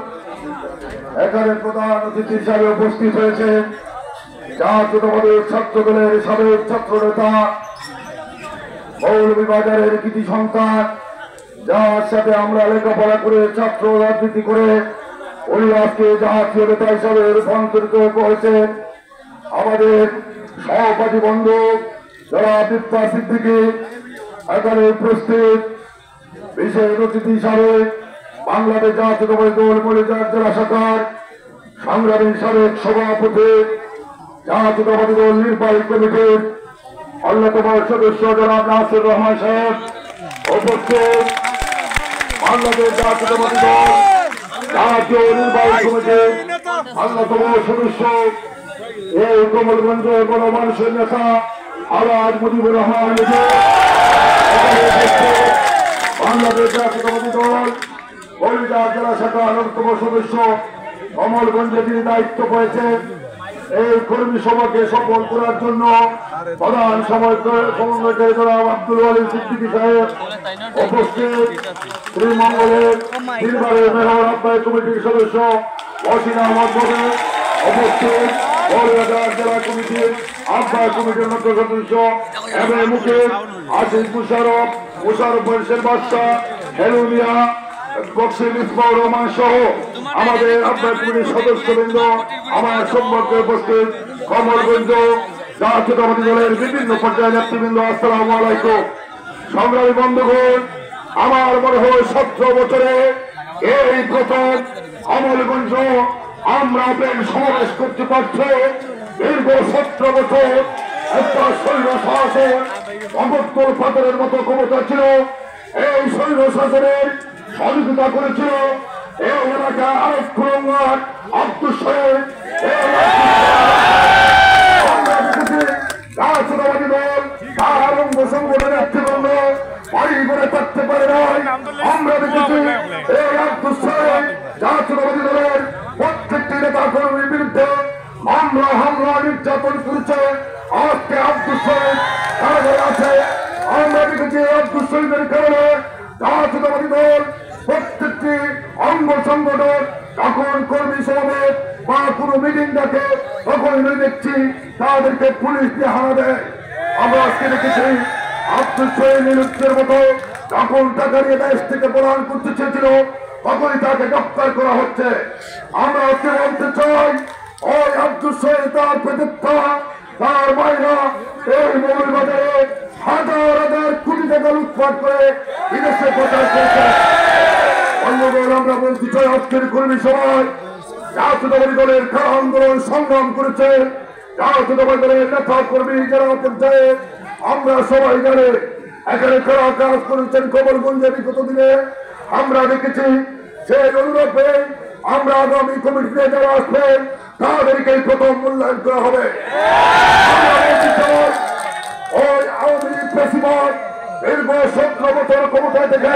এখানে প্রধান অতিথি হিসাবে উপস্থিত হয়েছেন জাতীয়তাবাদী ছাত্র দলের সাবেক ছাত্র নেতা মৌলভীবাজারের কৃতি সন্তান, যার সাথে আমরা লেখাপড়া করে ছাত্র রাজনীতি করে উল্লাসকে জাতীয় নেতা হিসাবে রূপান্তরিত হয়েছেন আমাদের সহপাঠী বন্ধু যারা বিপ্লব সিদ্দিকী, এখানে উপস্থিত বিশেষ অতিথি হিসাবে বাংলাদেশ জাতীয়তাবাদী দল মৌলভীবাজার জেলা শাখার সংগ্রামী সাবেক সভাপতি, জাতীয়তাবাদী দল নির্বাহী কমিটির অন্যতম সদস্য জনাব নাসির রহমান সাহেব উপস্থিত, বাংলাদেশ জাতীয়তাবাদী দল জাতীয় নির্বাহী কমিটির অন্যতম সদস্য এই কমলগঞ্জ গণমানুষের নেতা আলহাজ মুজিবুর রহমান, বাংলাদেশ জাতীয়তাবাদী দল মৌলভীবাজার জেলা শাখার অন্যতম সদস্য কমলগঞ্জে যিনি দায়িত্ব পেয়েছেন এই কর্মী সভাকে সফল করার জন্য প্রধান সমন্বয়কারী জনাব আব্দুল ওয়ালি সিদ্দিকী সাহেব উপস্থিত, শ্রীমঙ্গলের নির্বাহী মেয়র আহ্বায়ক কমিটির সদস্য ওয়াসিম আহমদ ববে উপস্থিত, মৌলভীবাজার জেলা কমিটির আহ্বায়ক কমিটির অন্যতম সদস্য এম এ মুকিম, আসিফ মুশারফ বংশের বাদশাহ, হেলুমিয়া বক্সির ইসমাউর রহমান সহ আমাদের আহ্বায়ক কমিটির সদস্যবৃন্দ, আমার সম্পর্কে উপস্থিত কমলগঞ্জ জাতীয়তাবাদী দলের বিভিন্ন পর্যায়ের নেতৃবৃন্দ, আসসালামু আলাইকুম। সংগ্রামী বন্ধুগণ, আমার মনে হয় 17 বছরে এই প্রথম কমলগঞ্জ আমরা প্রেম সমাবেশ করতে পারছি। দীর্ঘ 17 বছর একটা শৈল শাসন অবত্তর পাথরের মতো ক্ষমতা ছিল, এই শৈল শাসনের সহযোগিতা করেছিল এই এলাকা আরেক খুলঙ্গার আব্দুল শহীদ। জাতীয়তাবাদী দল তার অঙ্গ সংগঠনের নেতৃবৃন্দ বাড়ি করে থাকতে পারে নাই। আমরা দেখেছি এই আব্দুল শহীদ জাতীয়তাবাদী দলের প্রত্যেকটি নেতা কর্মীর বিরুদ্ধে হামলা নির্যাতন করেছে। আজকে আব্দুল শহীদ কারাগারে আছে। আমরা দেখেছি আব্দুল শহীদের কারণে জাতীয়তাবাদী দল প্রত্যেকটি অঙ্গ সংগঠন যখন কর্মী সমাবেশ বা কোনো মিটিং ডাকে তখন আমি দেখছি তাদেরকে পুলিশ দিয়ে হানা দেয়। আমরা আজকে দেখেছি আব্দুল শহীদ নিলুচ্ছের মতো যখন টাকা নিয়ে দেশ থেকে প্রদান করতে চেয়েছিল তখনই তাকে গ্রেফতার করা হচ্ছে। আমরা আজকে বলতে চাই ওই আব্দুল শহীদ তার প্রতিষ্ঠা তার বাইরা এই মৌলবাজারে হাজার হাজার কোটি টাকা লুটপাট করে বিদেশে প্রচার করছে। অন্যদের আমরা বলতে চাই, আজকের কর্মী সভায় জাতীয়তাবাদী দলের খারাপ আন্দোলন সংগ্রাম করেছে, জাতীয়তাবাদী দলের নেতা কর্মী যারা পর্যায়ে আমরা সবাই জানে এখানে কারা কাজ করেছেন কমলগঞ্জে বিগত দিনে আমরা দেখেছি। সেই অনুরোধে আমরা আগামী কমিটিতে যারা আসবেন তাদেরকে প্রথম মূল্যায়ন করা হবে। ওই আওয়ামী লীগ প্রেসিডেন্ট দীর্ঘ 17 বছর ক্ষমতায় থেকে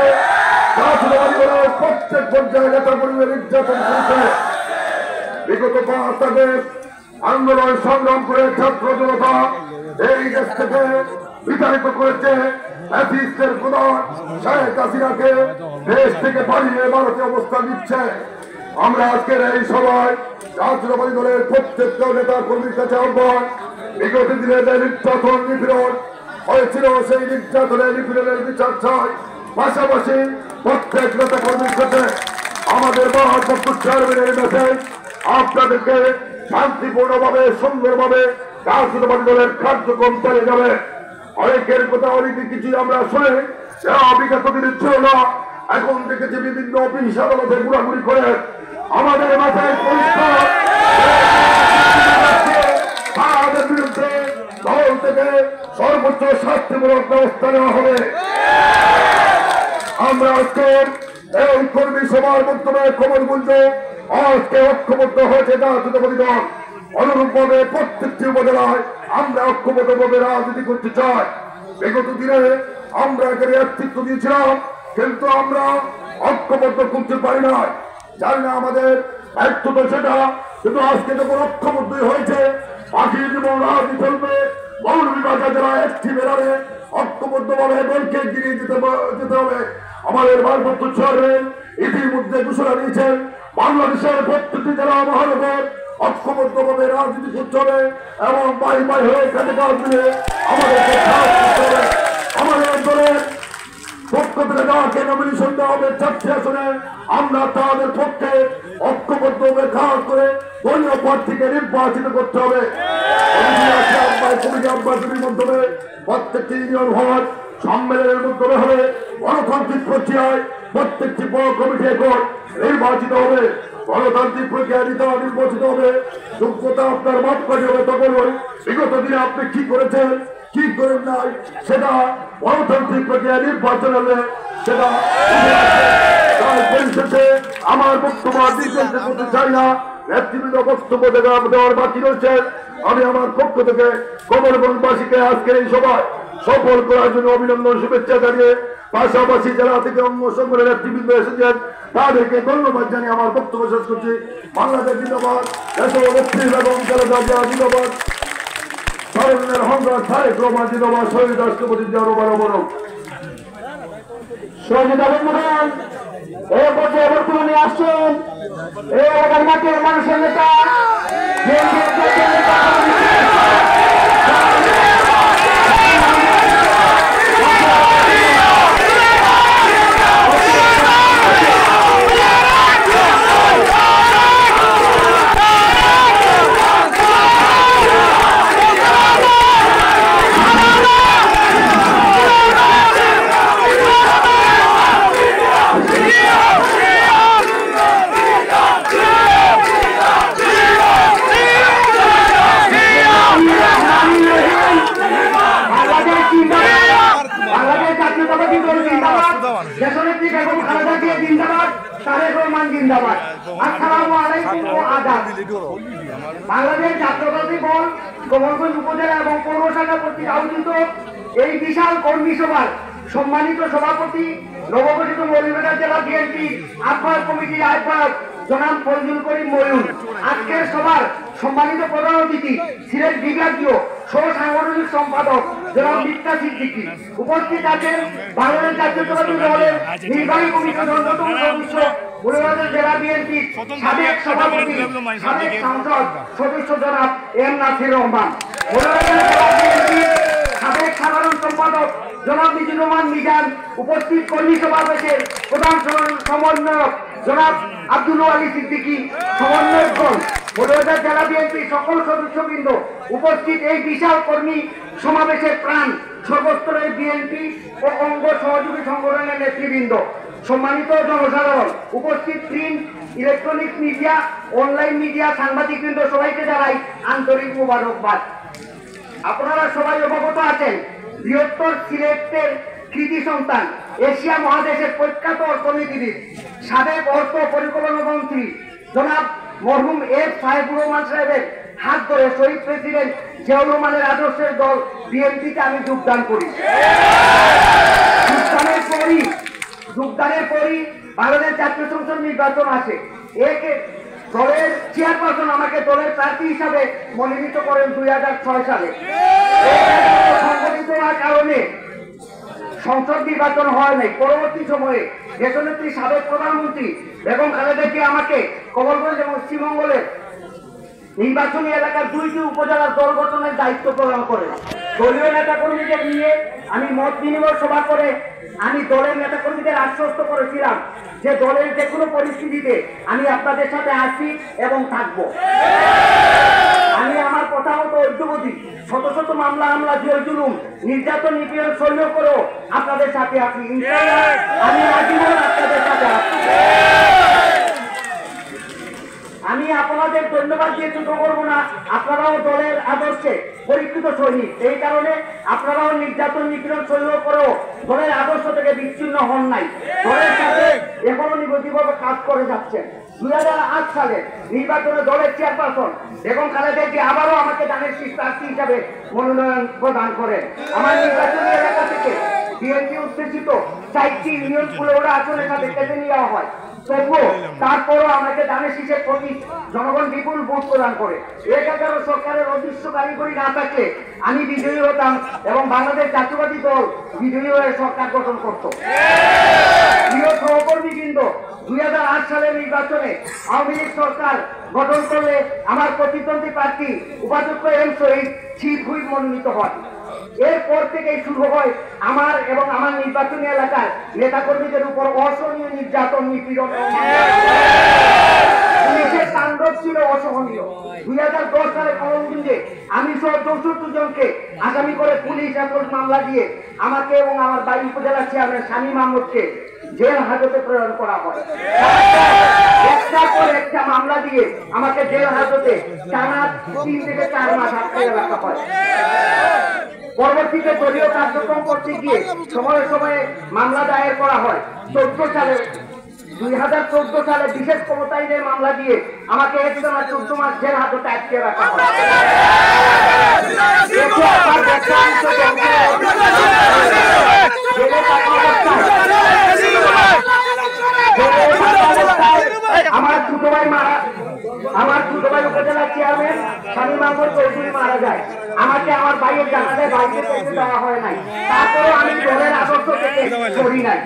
জাতীয়তাবাদী দলের প্রত্যেক পর্যায়ে নেতা কর্মীদের নির্যাতন করেছে। বিগত 5 আগস্ট আন্দোলন সংগ্রাম করে ছাত্র জনতা এই দেশ থেকে বিতাড়িত করেছে। ফ্যাসিস্টের প্রধান শেখ হাসিনাকে দেশ থেকে পালিয়ে ভারতে অবস্থান নিচ্ছে। আমরা আজকের এই সভায় জাতীয়তাবাদী দলের প্রত্যেকটা নেতা কর্মীর কাছে আহ্বান, বিগত দিনে যে নির্যাতন নিপীড়ন হয়েছিল সেই নির্যাতনের নিপীড়নের বিচার চাই। পাশাপাশি প্রত্যেক নেতা কর্মীর কাছে আমাদের মহাত্মা চেয়ারম্যানের মেসেজ, আপনাদেরকে শান্তিপূর্ণভাবে সুন্দরভাবে জাতীয়তাবাদী দলের কার্যক্রম চালিয়ে যাবে। অনেকের কথা অনেকে কিছু আমরা শুনে বিগত দিনের ছিল না, এখন দেখেছি বিভিন্ন অফিস আদালতে ঘোরাঘুরি করে। আমাদের মাথায় পরিষ্কার তাদের বিরুদ্ধে দল থেকে সর্বোচ্চ শাস্তিমূলক ব্যবস্থা নেওয়া হবে। আমরা আজকে এই কর্মী সভার মাধ্যমে কমলগঞ্জ আজকে ঐক্যবদ্ধ হয়েছে জাতীয়তাবাদী দল। অনুরূপভাবে প্রত্যেকটি উপজেলায় আমরা ঐক্যবদ্ধভাবে রাজনীতি করতে চাই। বিগত দিনে আমরা এখানে নেতৃত্ব দিয়েছিলাম, কিন্তু আমরা ঐক্যবদ্ধ করতে পারি না, জানি না আমাদের ব্যর্থতা সেটা। কিন্তু আজকে যখন ঐক্যবদ্ধই হয়েছে, বাকি জীবন রাজনীতি চলবে। মৌলভীবাজার জেলা একটি বেড়ারে ঐক্যবদ্ধভাবে দলকে এগিয়ে যেতে হবে। আমাদের ভারপ্রাপ্ত চেয়ারম্যান ইতিমধ্যে ঘোষণা দিয়েছেন, বাংলাদেশের প্রত্যেকটি জেলা মহানগর ঐক্যবদ্ধভাবে রাজনীতি করতে হবে এবং বাই হয়ে এখানে কাজ দিলে আমাদেরকে কাজ করতে হবে। আমাদের দলের পক্ষ থেকে যাওয়াকে নমিনেশন দেওয়া হবে 4টি আসনে। আমরা তাদের পক্ষে ঐক্যবদ্ধভাবে কাজ করে দলীয় প্রার্থীকে নির্বাচিত করতে হবে। কমিটির মাধ্যমে প্রত্যেকটি ইউনিয়ন হওয়ার সম্মেলনের মাধ্যমে হবে। গণতান্ত্রিক প্রক্রিয়ায় প্রত্যেকটি বড় কমিটি এখন নির্বাচিত হবে। গণতান্ত্রিক প্রক্রিয়া নির্বাচিত হবে। যোগ্যতা আপনার মাপ কাটে হবে। তখন বিগত দিনে আপনি কি করেছেন কি করেন নাই সেটা গণতান্ত্রিক প্রক্রিয়া নির্বাচন হলে সেটা পরিশেষে আমার বক্তব্য নির্দেশ করতে চাই না। নেতৃবৃন্দ বক্তব্য দেওয়ার বাকি রয়েছে। আমি আমার পক্ষ থেকে কমলগঞ্জবাসীকে আজকের এই সভায় সফল করার জন্য অভিনন্দন শুভেচ্ছা জানিয়ে, পাশাপাশি জেলা থেকে অঙ্গ সংগঠনের নেতৃবৃন্দ এসেছেন তাদেরকে ধন্যবাদ জানিয়ে আমার বক্তব্য শেষ করছি। বাংলাদেশ জিন্দাবাদ, নেত্রী বেগম খালেদা জিয়া জিন্দাবাদ, ধরনের হংকার তারেক রহমান জিন্দাবাদ, শহীদ রাষ্ট্রপতি জিয়া রহমান। শহীদ আলম এই পর্যায়ে বর্তমানে আসছেন এই এলাকার মাটির মানুষের নেতা বাংলাদেশ জাতীয়তাবাদী দল কমলগঞ্জ উপজেলা এবং পৌর শাখা কর্তৃক আয়োজিত এই বিশাল কর্মী সভার সম্মানিত সভাপতি নবগঠিত মৌলভীবাজার জেলা বিএনপি আহ্বায়ক কমিটির আহ্বায়ক জনাব ফজলুল করিম ময়ূর, আজকের সভার সম্মানিত প্রধান অতিথি সিলেট বিভাগীয় সহ সাংগঠনিক সম্পাদক জনাব মিথ্যা সিদ্দিকী, উপস্থিত আছেন বাংলাদেশ জাতীয়তাবাদী দলের নির্বাহী কমিটির অন্যতম সদস্য মৌলভীবাজার জেলা বিএনপি সাবেক সভাপতি সাবেক সংসদ সদস্য জনাব এম নাসির রহমান, মৌলভীবাজার জেলা বিএনপি সাবেক সাধারণ সম্পাদক জনাব মিজানুর রহমান মিজান, উপস্থিত কর্মী সমাবেশের প্রধান সমন্বয়ক জনাব আব্দুল আলী সিদ্দিকী, সমন্বয়কগণ মৌলভীবাজার জেলা বিএনপি সকল সদস্যবৃন্দ উপস্থিত এই বিশাল কর্মী সমাবেশের প্রাণ সর্বস্তরের বিএনপি ও অঙ্গ সহযোগী সংগঠনের নেতৃবৃন্দ, সম্মানিত জনসাধারণ, উপস্থিত print, electronics media, online media, সাংবাদিকবৃন্দ, সবাইকে জানাই আন্তরিক মোবারকবাদ। আপনারা সবাই অবগত আছেন, বৃহত্তর সিলেটের কৃতি সন্তান, এশিয়া মহাদেশের প্রখ্যাত অর্থনীতিবিদ, সাবেক অর্থ পরিকল্পনা মন্ত্রী জনাব মরহুম এফ সাহেবুর রহমান সাহেবের হাত ধরে শহীদ প্রেসিডেন্ট জিয়াউর রহমানের আদর্শের দল বিএনপিতে আমি যোগদান করি। যোগদানের পরই বাংলাদেশ জাতীয় সংসদ নির্বাচন আসে। দলের চেয়ারপারসন আমাকে দলের প্রার্থী হিসাবে মনোনীত করেন 2006 সালে। সংগঠিত হওয়ার কারণে সংসদ নির্বাচন হয় নাই। পরবর্তী সময়ে দেশনেত্রী সাবেক প্রধানমন্ত্রী বেগম খালেদা জিয়া আমাকে কমলগঞ্জ এবং শ্রীমঙ্গলের নির্বাচনী এলাকার 2টি উপজেলার দল গঠনের দায়িত্ব প্রদান করেন। দলীয় নেতাকর্মীদের নিয়ে আমি মত বিনিময় সভা করে আমি দলের নেতাকর্মীদের আশ্বস্ত করেছিলাম যে দলের যে কোনো পরিস্থিতিতে আমি আপনাদের সাথে আছি এবং থাকব। আমি আমার কথা মতো ঐক্যবদ্ধ, শত শত মামলা জুলুম, নির্যাতন, নিপীড়ন সহ্য করেও আপনাদের সাথে আছি। ইনশাআল্লাহ আমি আজীবন আপনাদের সাথে আছি। আমি আপনাদের ধন্যবাদ দিয়ে ছোট করবো না। আপনারাও দলের আদর্শে পরীক্ষিত সৈনিক, এই কারণে আপনারাও নির্যাতন, নিপীড়ন সহ্য করেও দলের আদর্শ থেকে বিচ্ছিন্ন হন নাই, দলের সাথে এখনো নিবদ্ধভাবে কাজ করে যাচ্ছেন। 2008 সালে নির্বাচনে দলের চেয়ারপারসন বেগম খালেদা জিয়া আবারও আমাকে দানের শীর্ষ প্রার্থী হিসাবে মনোনয়ন প্রদান করেন। আমার নির্বাচনী এলাকা থেকে বিএনপি উত্তেজিত 4টি ইউনিয়ন পুরোটা আসনের সাথে কেটে নেওয়া হয়। তবুও তারপরও আমাকে দানের শীষের প্রতি জনগণ বিপুল ভোট প্রদান করে। একাধারে সরকারের অদৃশ্য কারিগরি না থাকলে আমি বিজয়ী হতাম এবং বাংলাদেশ জাতীয়বাদী দল বিজয়ী হয়ে সরকার গঠন করত। প্রিয় সহকর্মীবৃন্দ, 2008 সালের নির্বাচনে আওয়ামী লীগ সরকার গঠন করলে আমার প্রতিদ্বন্দ্বী প্রার্থী উপাধ্যক্ষ এম শহীদ চিফ হুইপ মনোনীত হয়। এরপর থেকেই শুরু হয় আমার এবং আমার নির্বাচনী এলাকার নেতাকর্মীদের উপর অসহনীয় নির্যাতন, নিপীড়ন। পুলিশের তাণ্ডব ছিল অসহনীয়। 2010 সালে কলমগঞ্জে আমি সহ 64 জনকে আসামি করে পুলিশ এখন মামলা দিয়ে আমাকে এবং আমার বাড়ি উপজেলা চেয়ারম্যান শামীম আহমদকে জেল হাজতে প্রেরণ করা হয়। একটার পর একটা মামলা দিয়ে আমাকে জেল হাজতে টানা 3 থেকে 4 মাস আটকে রাখা হয়। পরবর্তীতে দলীয় কার্যক্রম করতে গিয়ে সময়ে সময়ে মামলা দায়ের করা হয়। 2014 সালে বিশেষ ক্ষমতা আইনের মামলা দিয়ে আমাকে 14 মাস জেল হাজতে আটকে রাখা হয়। আমার ছোট ভাই উপজেলা চেয়ারম্যান শামীম আহমদ চৌধুরী মারা যায়। আমাকে আমার ভাইয়ের জানাজায় বাইরে পৌঁছে দেওয়া হয় নাই। তারপরেও আমি দলের আদর্শ থেকে সরি নাই।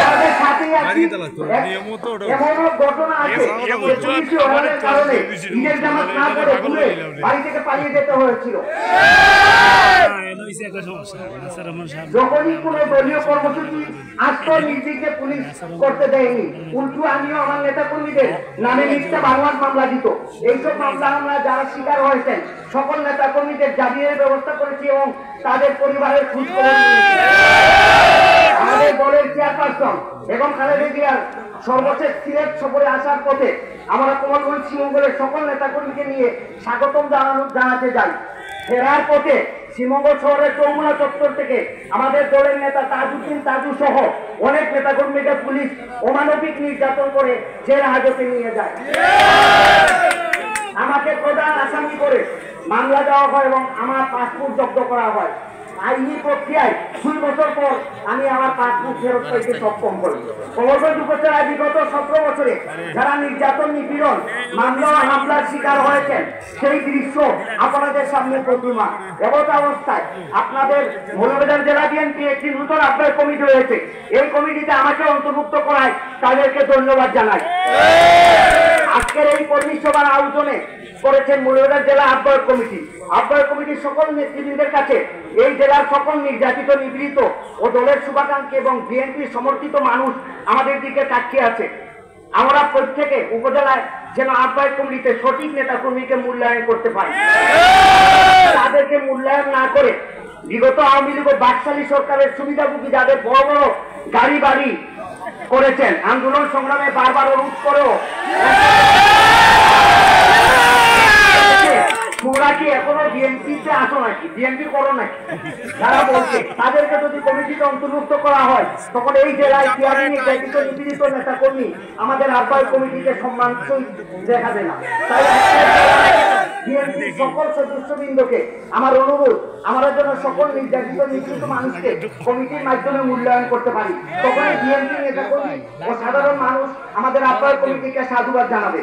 আমাদের সাথেই আছি। এমনও ঘটনা আছে পুলিশি অর্ডারের কারণে ঈদের জামাত না করে ঘুরে বাড়ি থেকে পালিয়ে যেতে হয়েছিল। যখনই কোন দলীয় কর্মসূচি আসত নির্দিকে পুলিশ করতে দেয়নি, উল্টো আমিও আমার নেতা কর্মীদের নামে মিথ্যা বানোয়াট মামলা দিত। এইসব মামলা আমরা যারা শিকার হয়েছেন সকল নেতা কর্মীদের জামিনের ব্যবস্থা করেছি এবং তাদের পরিবারের খোঁজ খবর নিয়েছি। আমাদের দলের চেয়ারপারসন এবং খালেদা জিয়ার সর্বশেষ সিলেট সফরে আসার পথে আমরা কমলগঞ্জ শ্রীমঙ্গলের সকল নেতা কর্মীকে নিয়ে স্বাগতম জানাতে যাই। ফেরার পথে শ্রীমঙ্গল শহরের চৌমুনা চত্বর থেকে আমাদের দলের নেতা তাজউদ্দিন তাজু সহ অনেক নেতাকর্মীকে পুলিশ অমানবিক নির্যাতন করে জেল হাজতে নিয়ে যায়। আমাকে প্রধান আসামি করে মামলা দেওয়া হয় এবং আমার পাসপোর্ট জব্দ করা হয়। আইনি প্রক্রিয়ায় 2 বছর পর আমি আমার পাসপোর্ট ফেরত পেতে সক্ষম করি। কমলগঞ্জ উপজেলায় বিগত 17 বছরে যারা নির্যাতন, নিপীড়ন, মামলা ও হামলার শিকার হয়েছেন সেই দৃশ্য আপনাদের সামনে প্রতিমা। এমত অবস্থায় আপনাদের মৌলভীবাজার জেলা বিএনপি একটি নতুন আহ্বায়ক কমিটি হয়েছে। এই কমিটিতে আমাকে অন্তর্ভুক্ত করায় তাদেরকে ধন্যবাদ জানাই। আজকের এই কর্মী সভার আয়োজনে করেছেন মৌলভীবাজার জেলা আহ্বায়ক কমিটি। আহ্বায়ক কমিটির সকল নেতৃবৃন্দের কাছে এই জেলার সকল নির্যাতিত, নিপীড়িত ও দলের শুভাকাঙ্ক্ষী এবং বিএনপি সমর্থিত মানুষ আমাদের দিকে তাকিয়ে আছে। আমরা প্রত্যেকে উপজেলায় যেন আহ্বায়ক কমিটিতে সঠিক নেতা কর্মীকে মূল্যায়ন করতে পারে। তাদেরকে মূল্যায়ন না করে বিগত আওয়ামী লীগ ও বাকশালী সরকারের সুবিধাভোগী যাদের বড় বড় গাড়ি বাড়ি করেছেন, আন্দোলন সংগ্রামে বারবার অনুরোধ করেও তোমরা কি এখনো বিএনপিতে আসো নাকি, বিএনপি করো নাকি, যারা বলছে তাদেরকে যদি কমিটিতে অন্তর্ভুক্ত করা হয় তখন এই জেলায় ব্যতীত নিপীড়িত নেতা কর্মী আমাদের আহ্বায়ক কমিটিকে সম্মান দেখাবে না। তাই বিএনপির সকল সদস্যবৃন্দকে আমার অনুরোধ, আমরা যেন সকল নির্যাতিত নিপীড়িত মানুষকে কমিটির মাধ্যমে মূল্যায়ন করতে পারি, তখন বিএনপি নেতা কর্মী ও সাধারণ মানুষ আমাদের আহ্বায়ক কমিটিকে সাধুবাদ জানাবে।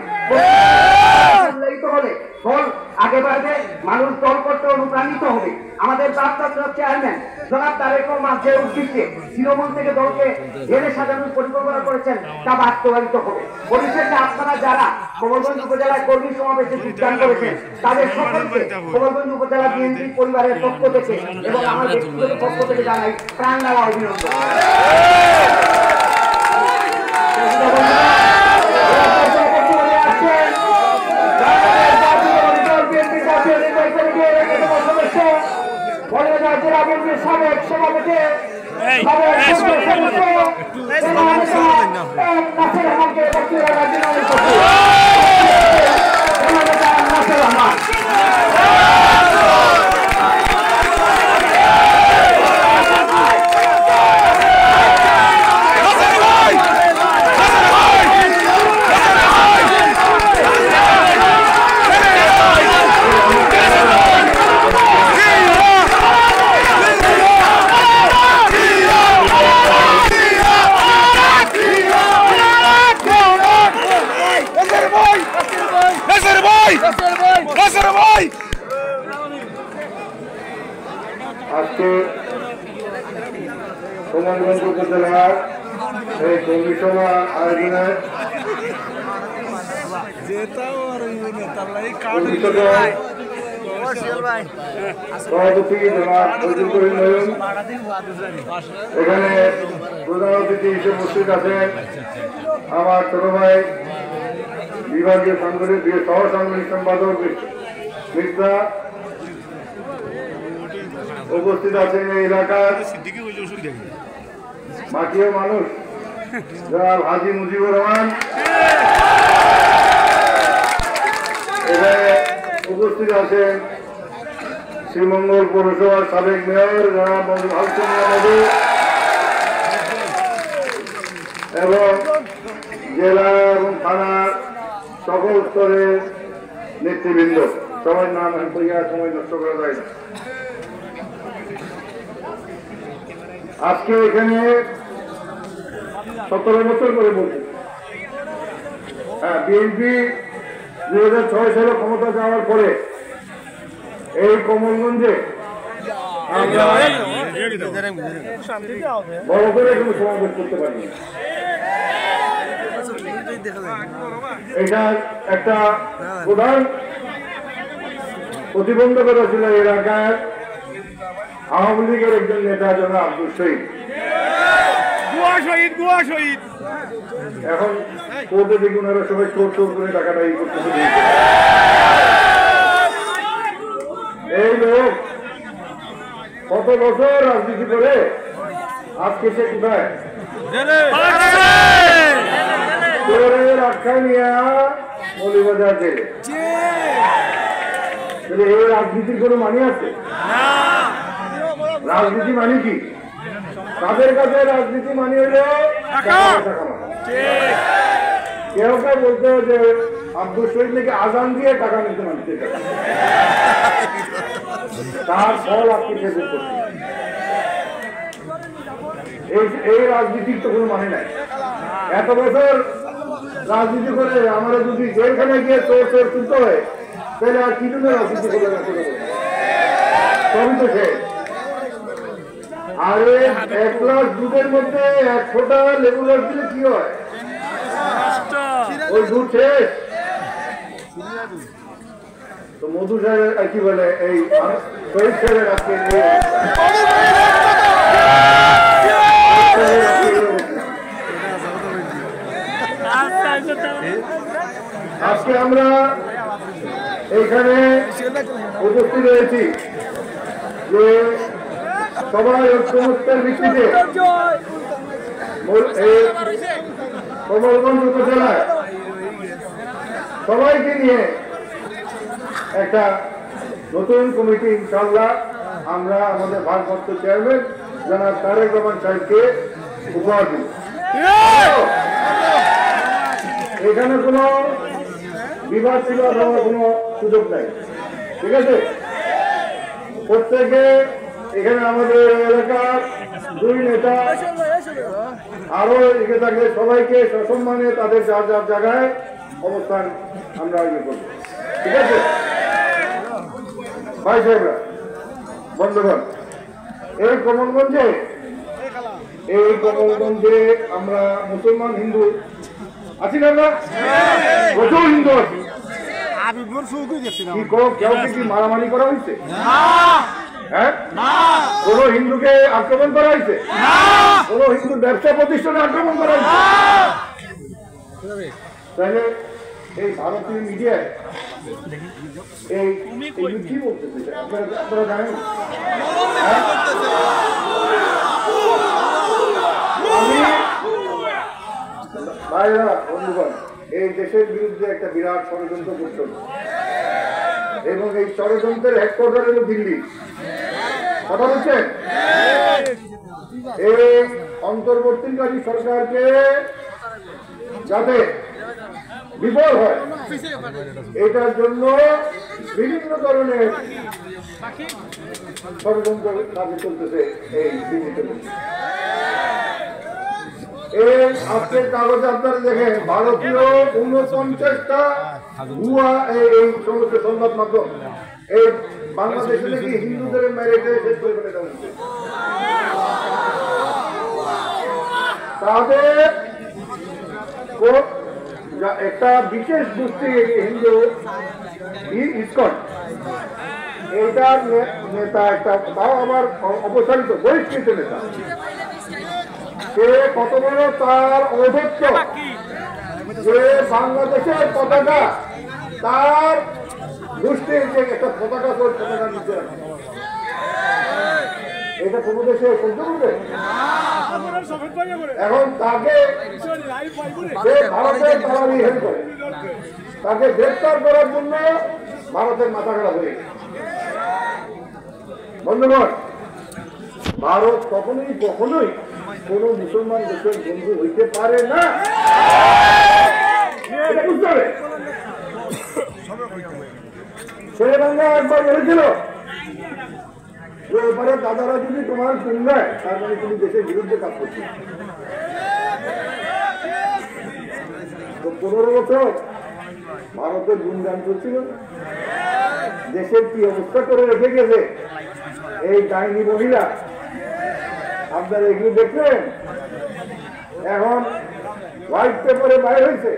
মূল্যায়িত হলে দল আগে বাড়বে, মানুষ দল করতে অনুপ্রাণিত হবে। আমাদের ভারপ্রাপ্ত চেয়ারম্যান জনাব তারেক রহমান যে উদ্দেশ্যে তৃণমূল থেকে দলকে এনে সাজানোর পরিকল্পনা করেছেন তা বাস্তবায়িত হবে। পরিশেষে আপনারা যারা কমলগঞ্জ উপজেলায় কর্মী সমাবেশে যোগদান করেছেন তাদের সকলকে কমলগঞ্জ উপজেলা বিএনপি পরিবারের পক্ষ থেকে এবং আমার ব্যক্তিগত পক্ষ থেকে জানাই প্রাণ ঢালা অভিনন্দন। জেলা বিএনপির সাবেক সভাপতি আজকে কমলগঞ্জ উপজেলার এই কর্মী সভা আয়োজনে সভাপতি এখানে প্রধান অতিথি হিসেবে উপস্থিত আছেন আমার ছোট ভাই বিভাগীয় সাংগঠনিক সহ সাংগঠনিক সম্পাদক মির্জা, উপস্থিত আছেন এই এলাকার মাটিও মানুষ যারা হাজী মুজিবুর রহমান, এখানে উপস্থিত আছেন শ্রীমঙ্গল পৌরসভার সাবেক মেয়র জনাব মধু এবং জেলা এবং থানার সকল স্তরের নেতৃবৃন্দ, সবাই নাম সময় নষ্ট করা যায় না। আজকে এখানে 17 বছর করে বলছি, বিএনপি 2006 সালে ক্ষমতা যাওয়ার পরে এই কমলগঞ্জে আমরা বড় করে কোনো সমাবেশ করতে পারি। এটা একটা প্রধান প্রতিবন্ধকতা ছিল এলাকার আওয়ামী লীগের একজন নেতা জনাব আব্দুল শহীদ। এখন কোর্টে দেখুন ওরা সবাই চোর চোর করে টাকাটা ই করতেছে। এই লোক কত বছর রাজনীতি করে আজকে সে কোথায় চোরের আখ্যা নিয়ে মৌলিবাজার জেলে। এই রাজনীতির কোনো মানে আছে? রাজনীতি মানে কি? তাদের কাছে রাজনীতি মানে হলো কেউ কেউ বলতে যে আব্দুল শহীদ নাকি আজান দিয়ে টাকা নিতে মানতে, তার ফল আপনি খেতে করছেন। এই রাজনীতির তো কোনো মানে নাই। এত বছর রাজনীতি করে আমরা যদি জেলখানে গিয়ে চোর চোর তুলতে হয় তাহলে আর কি জন্য রাজনীতি করে না সবই তো শেষ। আরে 1 গ্লাস দুধের মধ্যে 1 ফোঁটা লেবু রস দিলে কি হয়? ওই দুধ শেষ। তো মধু সাহেবের কি বলে এই শহীদ সাহেবের আজকে আজকে আমরা এইখানে উপস্থিত হয়েছি যে সবাই ঐক্যমত্যের ভিত্তিতে কমলগঞ্জ উপজেলায় সবাইকে নিয়ে একটা নতুন কমিটি ইনশাআল্লাহ আমরা আমাদের ভারপ্রাপ্ত চেয়ারম্যান জনাব তারেক রহমান সাহেবকে উপহার দিব। এখানে কোনো বিবাদ টিবাদ হওয়ার কোনো সুযোগ নাই, ঠিক আছে? প্রত্যেকে এখানে আমাদের এলাকার দুই নেতা আরো এগিয়ে থাকলে সবাইকে সসম্মানে তাদের যার যার জায়গায় অবস্থান আমরা ইয়ে করবো, ঠিক আছে? ভাই সাহেবরা, বন্ধুগণ, এই কমলগঞ্জে আমরা মুসলমান হিন্দু আছি না? আমরা প্রচুর হিন্দু আছি। কি মারামারি করা হয়েছে? হ্যাঁ, কোন হিন্দুকে আক্রমণ করা হয়েছে? কোন হিন্দু ব্যবসা প্রতিষ্ঠানে আক্রমণ করা হয়েছে? তাহলে এই ভারতীয় মিডিয়ায় এই কি বলতেছে আপনারা জানেন? ভাইরা, বন্ধুগণ, এই দেশের বিরুদ্ধে একটা বিরাট ষড়যন্ত্র করতে এবং এই ষড়যন্ত্রের হেডকোয়ার্টার হল দিল্লি। কথা বলছেন? এই অন্তর্বর্তীকালীন সরকারকে যাতে বিফল হয় এটার জন্য বিভিন্ন ধরনের ষড়যন্ত্র কাজে চলতেছে এই দিল্লিতে। এই আজকের কাগজে আপনারা দেখেন ভারতীয় 49টা ভুয়া এই সমস্ত সংবাদ মাধ্যম এই বাংলাদেশে নাকি হিন্দুদের মেরে শেষ করে ফেলে দেওয়া হচ্ছে। তাদের একটা বিশেষ গোষ্ঠী হিন্দু ইসকন, এইটার নেতা একটা, তাও আবার অপসারিত বহিষ্কৃত নেতা, সে কত বড় তার অধ্যক্ষ যে বাংলাদেশের পতাকা তার গোষ্ঠীর যে একটা পতাকা নিচে রাখে, এটা কোনো দেশে সহ্য করবে? এখন তাকে ভারতের তাড়াতাড়ি হেল্প করে, তাকে গ্রেফতার করার জন্য ভারতের মাথা খারাপ হয়ে গেছে। বন্ধুগণ, ভারত কখনোই কোন মুসলমান দেশের বন্ধু হইতে পারে না, এটা বুঝতে হবে। শেরেবাংলা একবার বলেছিল যে এবারে দাদারা যদি তোমার কুঙ্গায় তার মানে তুমি দেশের বিরুদ্ধে কাজ করছো। তো 15 বছর ভারতের গুণগান চলছিল, দেশের কি অবস্থা করে রেখে গেছে এই ডাইনি মহিলা, আপনারা এগুলো দেখলেন। এখন হোয়াইট পেপারে বাইর হয়েছে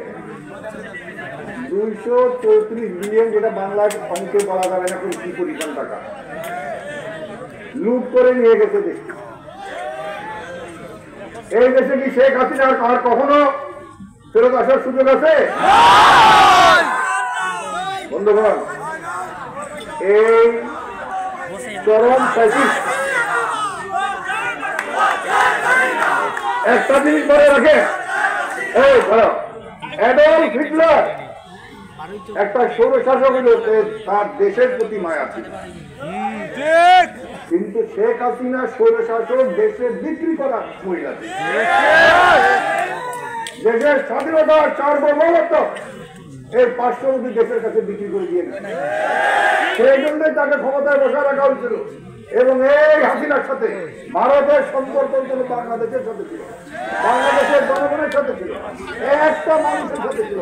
234 বিলিয়ন, যেটা বাংলায় অঙ্কে বলা যাবে না কি পরিমাণ টাকা লুট করে নিয়ে গেছে দেশ। এই দেশে কি শেখ হাসিনা আর কখনো ফেরত আসার সুযোগ আছে? বন্ধুগণ, এই চরম ফ্যাসিস্ট একটা জিনিস মনে রাখে, এই ধরো অ্যাডলফ হিটলার একটা স্বৈরশাসক হল, তার দেশের প্রতি মায়া ছিল, কিন্তু শেখ হাসিনা স্বৈরশাসক দেশে বিক্রি করা মহিলা, দেশের স্বাধীনতার সার্বভৌমত্ব এই 500 দেশের কাছে বিক্রি করে দিয়ে গেছে। সেই জন্যই তাকে ক্ষমতায় বসা রাখা হয়েছিল এবং এই হাসিনার সাথে ভারতের সম্পর্ক বাংলাদেশের সাথে ছিল, বাংলাদেশের জনগণের সাথে ছিল, একটা মানুষের সাথে ছিল,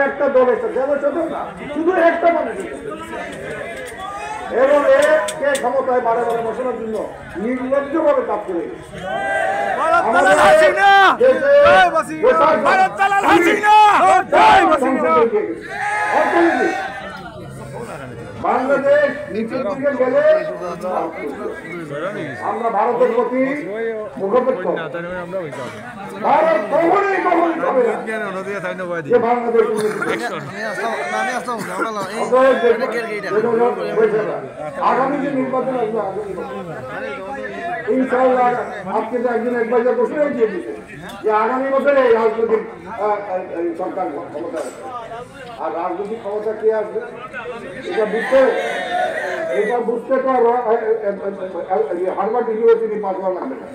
একটা দলের সাথে, দলের সাথে না, শুধু একটা মানুষের সাথে। এবং একে ক্ষমতায় বারে বারে বসানোর জন্য নির্লজ্জভাবে কাজ করে বাংলাদেশ নিচের দিকে গেলে আমরা ভারতের প্রতি মুখপক্ষ। ভারত কখনোই হবে না যে বাংলাদেশ আগামী যে নির্বাচন আসবে ইনশাআল্লাহ আজকে তো একজন অ্যাডভাইজার বসে দিয়ে দিচ্ছে যে আগামী বছরে এই রাজনৈতিক সরকার ক্ষমতা আসবে। আর রাজনৈতিক ক্ষমতা কে আসবে এটা বুঝতে তো হার্ভার্ড ইউনিভার্সিটি পাস করা লাগবে না।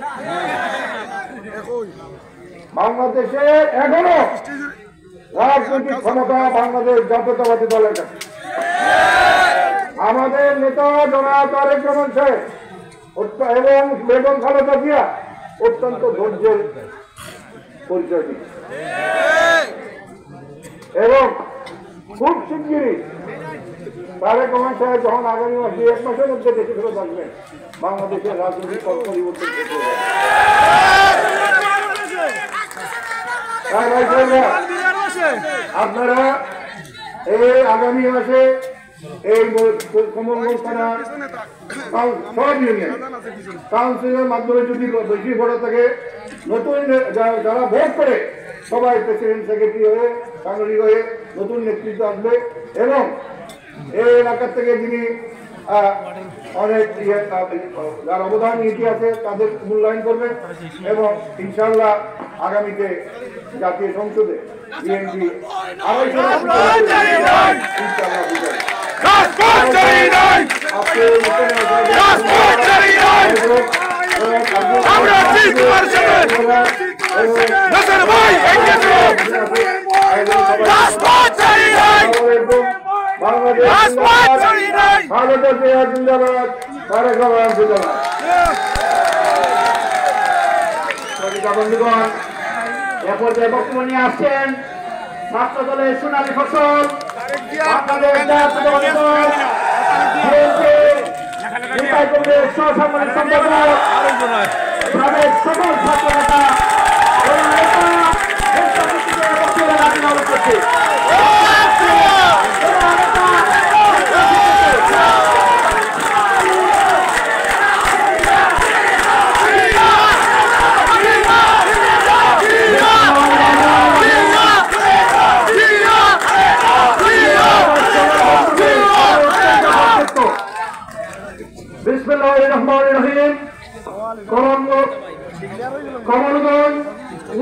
বাংলাদেশে এখনো রাজনৈতিক ক্ষমতা বাংলাদেশ জাতীয়তাবাদী দলের কাছে। আমাদের নেতা জনাব তারেক রহমান সাহেব এবং বেগম খালেদা জিয়া অত্যন্ত ধৈর্যের পরিচয় দিচ্ছে এবং খুব শিগগিরই তারেক রহমান সাহেব যখন আগামী মাসে 1 মাসের মধ্যে দেশে ফেরত আসবেন বাংলাদেশের রাজনৈতিক পরিবর্তন আপনারা এই আগামী মাসে এই কমলগঞ্জ থানা সব ইউনিয়ন কাউন্সিলের মাধ্যমে যদি বেশি ভোট থাকে নতুন যারা ভোট করে সবাই প্রেসিডেন্ট সেক্রেটারি হয়ে সাংগঠনিক হয়ে নতুন নেতৃত্ব আসবে এবং এই এলাকার থেকে যিনি অনেক যার অবদান নীতি আছে তাদের মূল্যায়ন করবে এবং ইনশাআল্লাহ আগামীতে জাতীয় সংসদে বিএনপি বন্ধুগণ এ পর্যায়ে বক্তব্য নিয়ে আসছেন ছাত্র দলের সোনালী ফসল আপনাদের সহসাংগঠনিক সম্পাদক সাবেক সকল ছাত্র নেতা করছে কমলগঞ্জ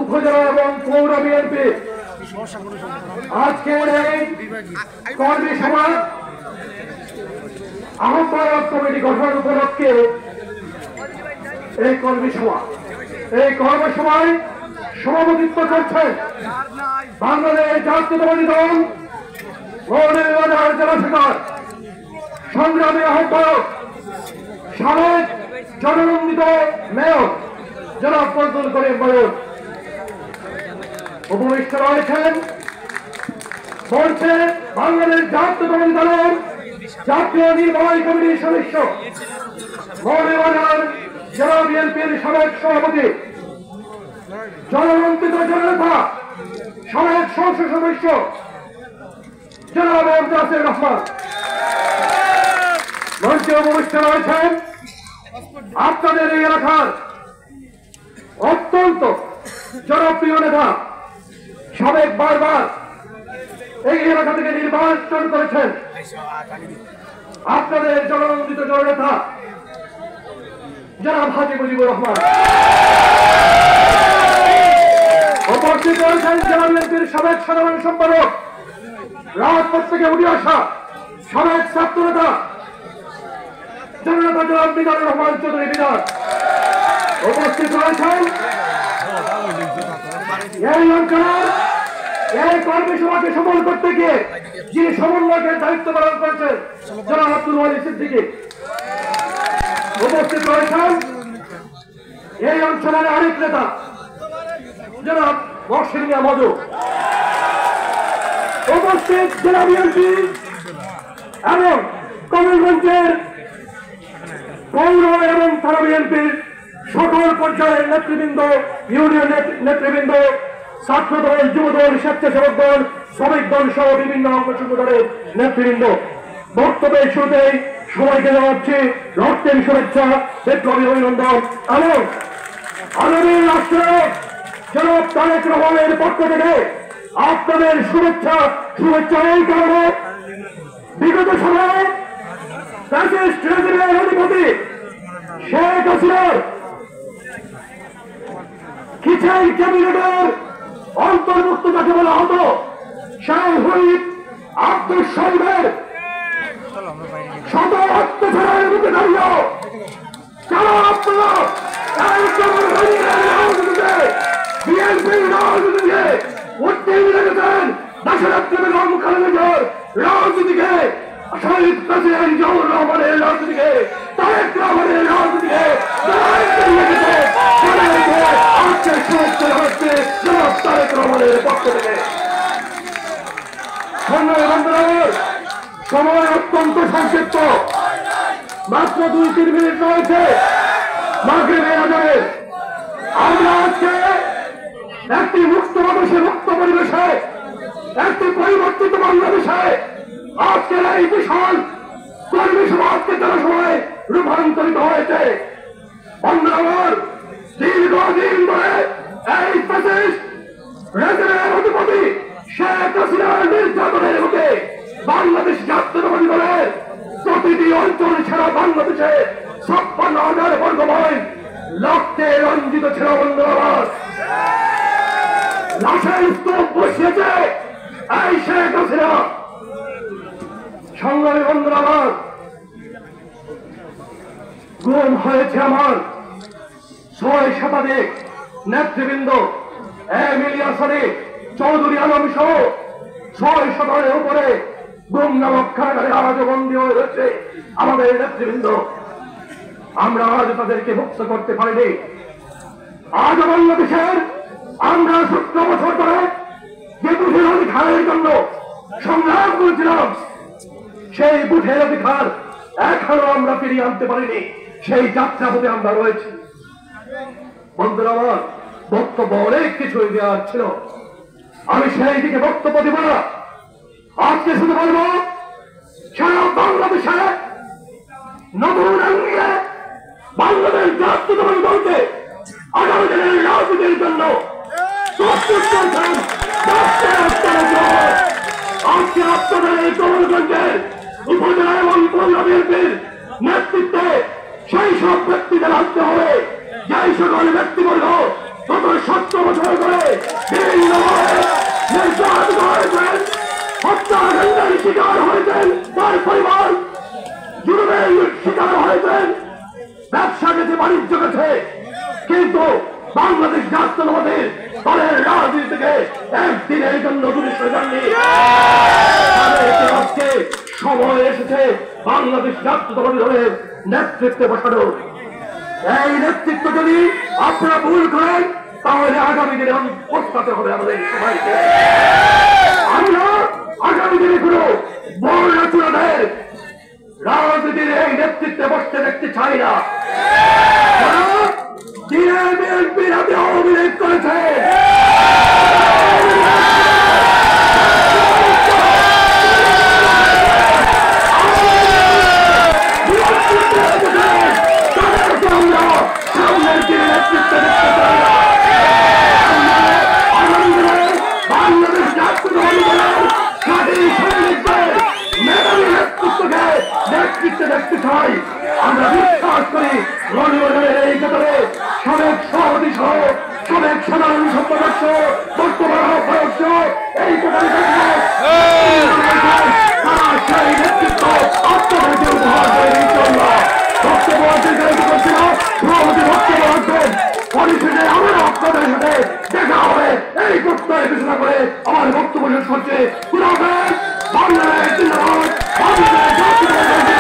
উপজেলা এবং পৌর বিএনপি আজকের এই কর্মী সভা আহ্বায়ক কমিটি গঠন উপলক্ষে এই কর্মী সভা এই কর্মসভায় সভাপতিত্ব করছেন বাংলাদেশ জাতীয়তাবাদী দল মৌলভীবাজার জেলা শাখার সংগ্রামী আহ্বায়ক সাবেক জননন্দিত মেয়র জনাব ফজলুল করিম বয়স উপবিষ্ট রয়েছেন। বলছে বাংলাদেশ জাতীয়তাবাদী দলের জাতীয় নির্বাহী কমিটির সদস্য মৌলভীবাজার জেলা বিএনপির সাবেক সভাপতি জননন্দিত জননেতা সাবেক সংসদ সদস্য জনাব এমদাসের রহমান মঞ্চে উপবিষ্ট রয়েছেন আপনাদের এই এলাকার অত্যন্ত জনপ্রিয় নেতা সাবেক বারবার এই এলাকা থেকে নির্বাচন করেছেন আপনাদের জননন্দিত জননেতা জনাব হাজী মুজিবুর রহমান উপস্থিত রয়েছেন জেলা বিএনপির সাবেক সাধারণ সম্পাদক রাজপথ থেকে উঠে আসা সাবেক ছাত্র নেতা জননেতা জনাব মিজানুর রহমান চৌধুরী মিজান উপস্থিত রয়েছেন এই অঞ্চলের এই কর্মী সভাকে সফল করতে গিয়ে যিনি সমন্বয়কের দায়িত্ব পালন করেছেন জনাব আব্দুল ওয়ালি সিদ্দিকী উপস্থিত রয়েছেন এই অঞ্চলের আরেক নেতা জনাব মহসিন মিয়া মধু উপস্থিত জেলা বিএনপি এবং কমলগঞ্জের পৌর এবং থানা বিএনপির সকল পর্যায়ের নেতৃবৃন্দ ইউনিয়ন নেতৃবৃন্দ ছাত্র দল যুব দল স্বেচ্ছাসেবক দল শ্রমিক দল সহ বিভিন্ন অঙ্গ সংগঠনের নেতৃবৃন্দ বক্তব্যের শুরুতেই সবাইকে জানাচ্ছি রক্তের শুভেচ্ছা, বিপ্লবী অভিনন্দন এবং আগামী রাষ্ট্রনায়ক জনাব তারেক রহমানের পক্ষ থেকে আপনাদের শুভেচ্ছা এই কারণে বিগত সময়ে ফ্যাসিস্ট রেজিমের অধিপতি শেখ হাসিনার কিচেন ক্যাবিনেটের অন্তর্ভুক্ত যাকে বলা হতো শাহ শহীদ আব্দুল শহীদের শত অত্যাচারের মুখে দাঁড়িয়েও যারা আপনারা বিএনপির রাজনীতিকে উত্তীর্ণ রেখেছেন, দেশনেত্রী বেগম খালেদা জিয়ার রাজনীতিকে, শহীদ প্রেসিডেন্ট জিয়াউর রহমানের রাজনীতিকে, তারেক রহমানের রাজনীতিকে আজকে শুভেচ্ছা হচ্ছে জনাব তারেক রহমানের পক্ষ থেকে। সময় অত্যন্ত সংক্ষিপ্ত, মাত্র 2-3 মিনিট রয়েছে মাগরিবের আজানে। আমরা আজকে একটি মুক্ত বাতাসে, মুক্ত পরিবেশে, একটি পরিবর্তিত বাংলাদেশে আজকের এই বিশাল কর্মী সমাজকে জনসময় রূপান্তরিত হয়েছে। বন্ধুরা, দীর্ঘদিন ধরে এই ফ্যাসিস্ট রেজিমের অধিপতি শেখ হাসিনার নির্যাতনের মুখে বাংলাদেশ জাতীয়তাবাদী দলের প্রতিটি অঞ্চল ছাড়া বাংলাদেশে 56,000 বর্গ মাইল লক্ষ্যে রঞ্জিত ছিল। বন্ধুরা, লাশের স্তূপ বসিয়েছে এই শেখ হাসিনা। সংগ্রামী বন্ধুরা, গুম হয়েছে আমার 6 শতাধিক নেতৃবৃন্দ, এমিলিয়া সাদিক, চৌধুরী আলম সহ 6 শতাধিকের উপরে গুম নামক কারাগারে আজও বন্দী হয়ে রয়েছে আমাদের নেতৃবৃন্দ। আমরা আজ তাদেরকে মুক্ত করতে পারিনি। আজ বাংলাদেশের আমরা 17 বছর ধরে যে বুথের অধিকারের জন্য সংগ্রাম করেছিলাম, সেই বুথের অধিকার এখনো আমরা ফিরিয়ে আনতে পারিনি। সেই যাত্রা পথে আমরা রয়েছি। বন্ধুরা, আমার বক্তব্য অনেক কিছু দেওয়ার ছিল, আমি সেই দিকে বক্তব্য দিব না। আজকে শুধু বলবো, সারা বাংলাদেশে নতুন আঙ্গিকে বাংলাদেশ জাতীয়তাবাদী দলকে আগামী দিনের রাজনীতির জন্য প্রস্তুত করছেন। আজকে আপনাদের এই কমলগঞ্জের উপজেলা এবং পৌর বিএনপির নেতৃত্বে সেই সব ব্যক্তিদের আসতে হবে, যেই সকল ব্যক্তিবর্গ গত 17 বছর ধরে বিভিন্ন নির্যাতিত হয়েছেন, হত্যাকাণ্ডের শিকার হয়েছেন, তার পরিবার জুলুমের শিকার হয়েছেন, ব্যবসা গেছে, বাণিজ্য গেছে, কিন্তু বাংলাদেশ জাতীয়তাবাদী দলের রাজনীতি থেকে একদিনের জন্য দূরে সরে যাননি। আজকে সময় এসেছে বাংলাদেশ জাতীয়তাবাদী দলের নেতৃত্বে বসানো। এই নেতৃত্ব যদি আপনারা ভুল করেন, তাহলে আগামী দিনে পস্তাতে হবে আমাদের সবাইকে। আমরা আগামী দিনে কোনো বর্ণাচুরাদের রাজনীতির এই নেতৃত্বে বসতে দেখতে চাই না। বিএনপির হাতে অভিযোগ করেছে, সামনের দিনে নেতৃত্ব দেখতে চাই না। বাংলাদেশ জাতীয়তাবাদী দলের স্বাধীন সৈনিকদের মেধাবী নেতৃত্বে দেখতে চাই। আমরা বিশ্বাস করি রণবাজারের এই কাতারে সাবেক সভাপতি সহ সাবেক সাধারণ সম্পাদক সহ বর্তমান আহ্বায়ক সহ এই কাতারে সেই নেতৃত্ব আপনাদেরকে উপহার করে ইনশাআল্লাহ। বক্তব্য করছি না, সভাপতি বক্তব্য রাখবেন, পরিশেষে আমরা আপনাদের সাথে দেখা হবে এই প্রত্যয় ঘোষণা করে আমার বক্তব্য শেষ করছে। বাংলাদেশ জিন্দাবাদ, বাংলাদেশ জাতীয়তাবাদী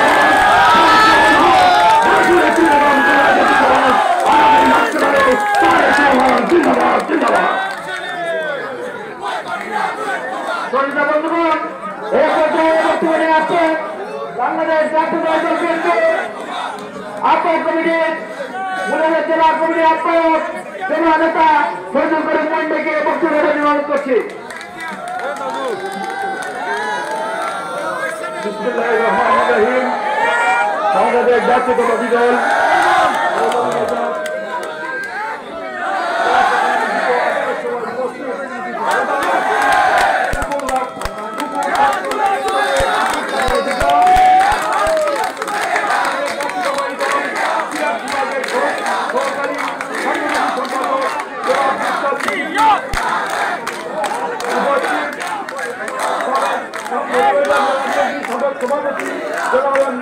জিন্দাবাদ, জিন্দাবাদ। বন্ধুগণ, এই পর্যায়ে বক্তব্য নিয়ে আসছে বাংলাদেশ জাতীয়তাবাদী দল বিএনপির আহ্বায়ক কমিটির মুরাদাবাদ জেলা কমিটির আহ্বায়ক জেলা নেতা ফজল করিম মন্ডলকে বক্তব্য অনুরোধ করছি। বিসমিল্লাহির রহমানির রহিম। বাংলাদেশ জাতীয়তাবাদী দল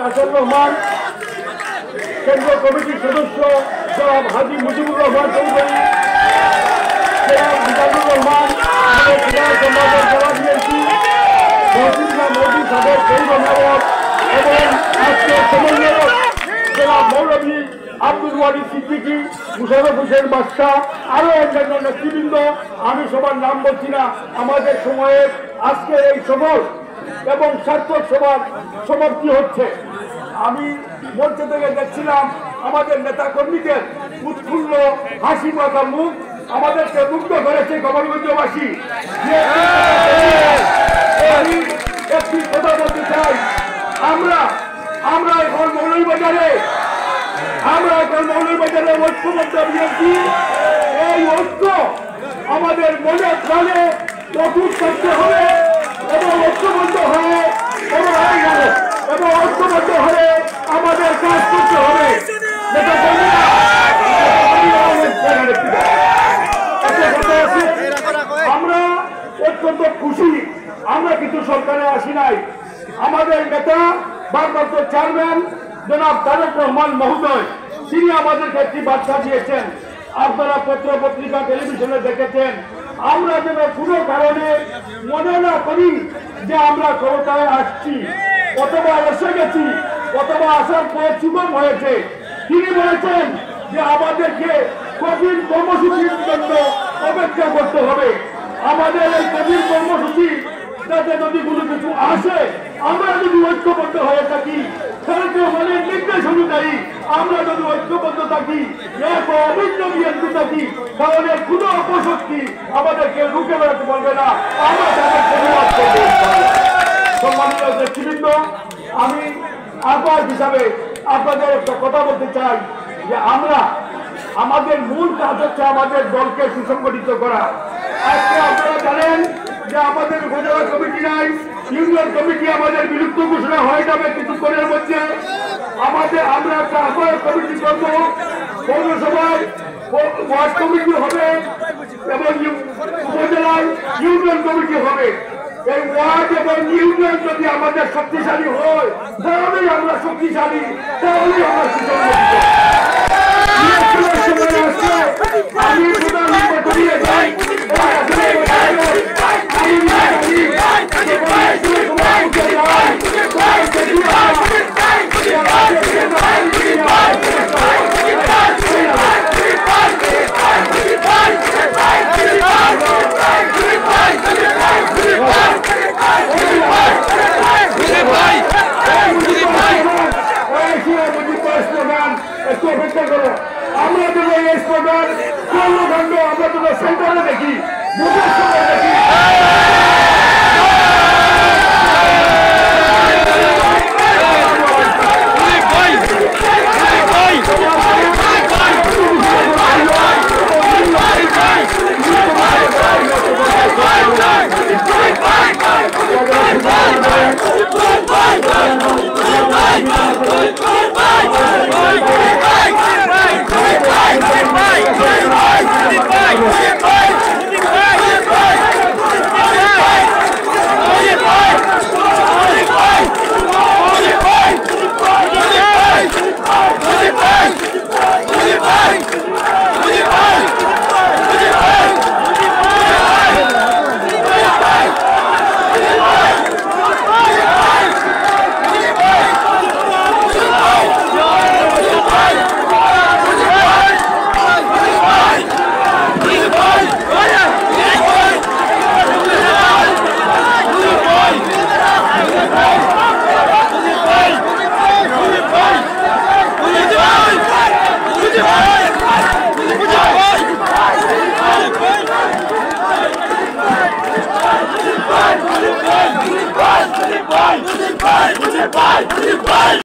নাসর রহমান, কেন্দ্রীয় কমিটির সদস্য জনাব হাজী মুজিবুর রহমান চৌধুরী, জনাব মিজানুর রহমান, সম্পাদক জনাব বিএনপি, মহসিনা মোদী সাহেব শহীদ মেয়র এবং আজকের সমন্বয়ক জনাব মৌলভী আব্দুল ওয়াহিদ সিদ্দিকী, মুশাররফ হোসেন বাদশা, আরো অন্যান্য নেতৃবৃন্দ, আমি সবার নাম বলছি না। আমাদের সময়ে আজকের এই সফল এবং সার্থক সভার সমাপ্তি হচ্ছে। আমি মঞ্চ থেকে দেখছিলাম আমাদের নেতা কর্মীদের উৎফুল্ল হাসি মাখা মুখ আমাদেরকে মুগ্ধ করেছে গোপালগঞ্জবাসী। আমি একটি কথা বলতে চাই, আমরা এখন মৌলভীবাজারে ঐক্যবদ্ধ বিএনপি। এই ঐক্য আমাদের মনে প্রাণে অটুট থাকতে হবে এবং ঐক্যবদ্ধ হয়ে এবং ঐক্যবদ্ধ হয়ে আমাদের কাজ করতে হবে। আমরা অত্যন্ত খুশি, আমরা কিন্তু সরকারে আসি নাই। আমাদের নেতা ভারপ্রাপ্ত চেয়ারম্যান জনাব তারেক রহমান মহোদয়, তিনি আমাদেরকে একটি বার্তা দিয়েছেন, আপনারা পত্র পত্রিকা টেলিভিশনে দেখেছেন। আমরা যেন কোনো কারণে মনে না করি যে আমরা ক্ষমতায় আসছি অথবা এসে গেছি অথবা আসার পর সুগম হয়েছে। তিনি বলেছেন যে আমাদেরকে কঠিন কর্মসূচির জন্য অপেক্ষা করতে হবে। আমাদের এই কঠিন কর্মসূচি যাতে যদি কোনো কিছু আসে, আমরা যদি ঐক্যবদ্ধ হয়ে থাকি, সরকারের নির্দেশ অনুযায়ী আমরা যদি ঐক্যবদ্ধ থাকি, এক অভিন্ন বিএনপি থাকি, তাহলে কোনো অপশক্তি আমাদেরকে রুখে বেড়াতে পারবে না। আমরা তাদের ধন্যবাদ করব। সম্মানিত নেতৃবৃন্দ, আমি আহ্বায়ক হিসাবে আপনাদের একটা কথা বলতে চাই যে আমাদের মূল কাজ হচ্ছে আমাদের দলকে সুসংগঠিত করা। আজকে আপনারা জানেন যে আমাদের উপজেলা কমিটি নাই, ইউনিয়ন কমিটি আমাদের বিলুপ্ত ঘোষণা হয়ে যাবে কিছুক্ষণের মধ্যে। আমরা একটা আহ্বায়ক কমিটি করব, পৌরসভায় ওয়ার্ড কমিটি হবে এবং উপজেলায় ইউনিয়ন কমিটি হবে। এই ওয়ার্ড এবং ইউনিয়ন যদি আমাদের শক্তিশালী হয়, তাহলেই আমরা শক্তিশালী, তাহলেই আমরা সুসংগঠিত। আমি প্রধান নির্বাচনী যাই একটু অপেক্ষা করো। আমরা যদি এই স্লোগান কর্মকাণ্ড আমরা যদি সেন্টারে দেখি, মুজিব ভাই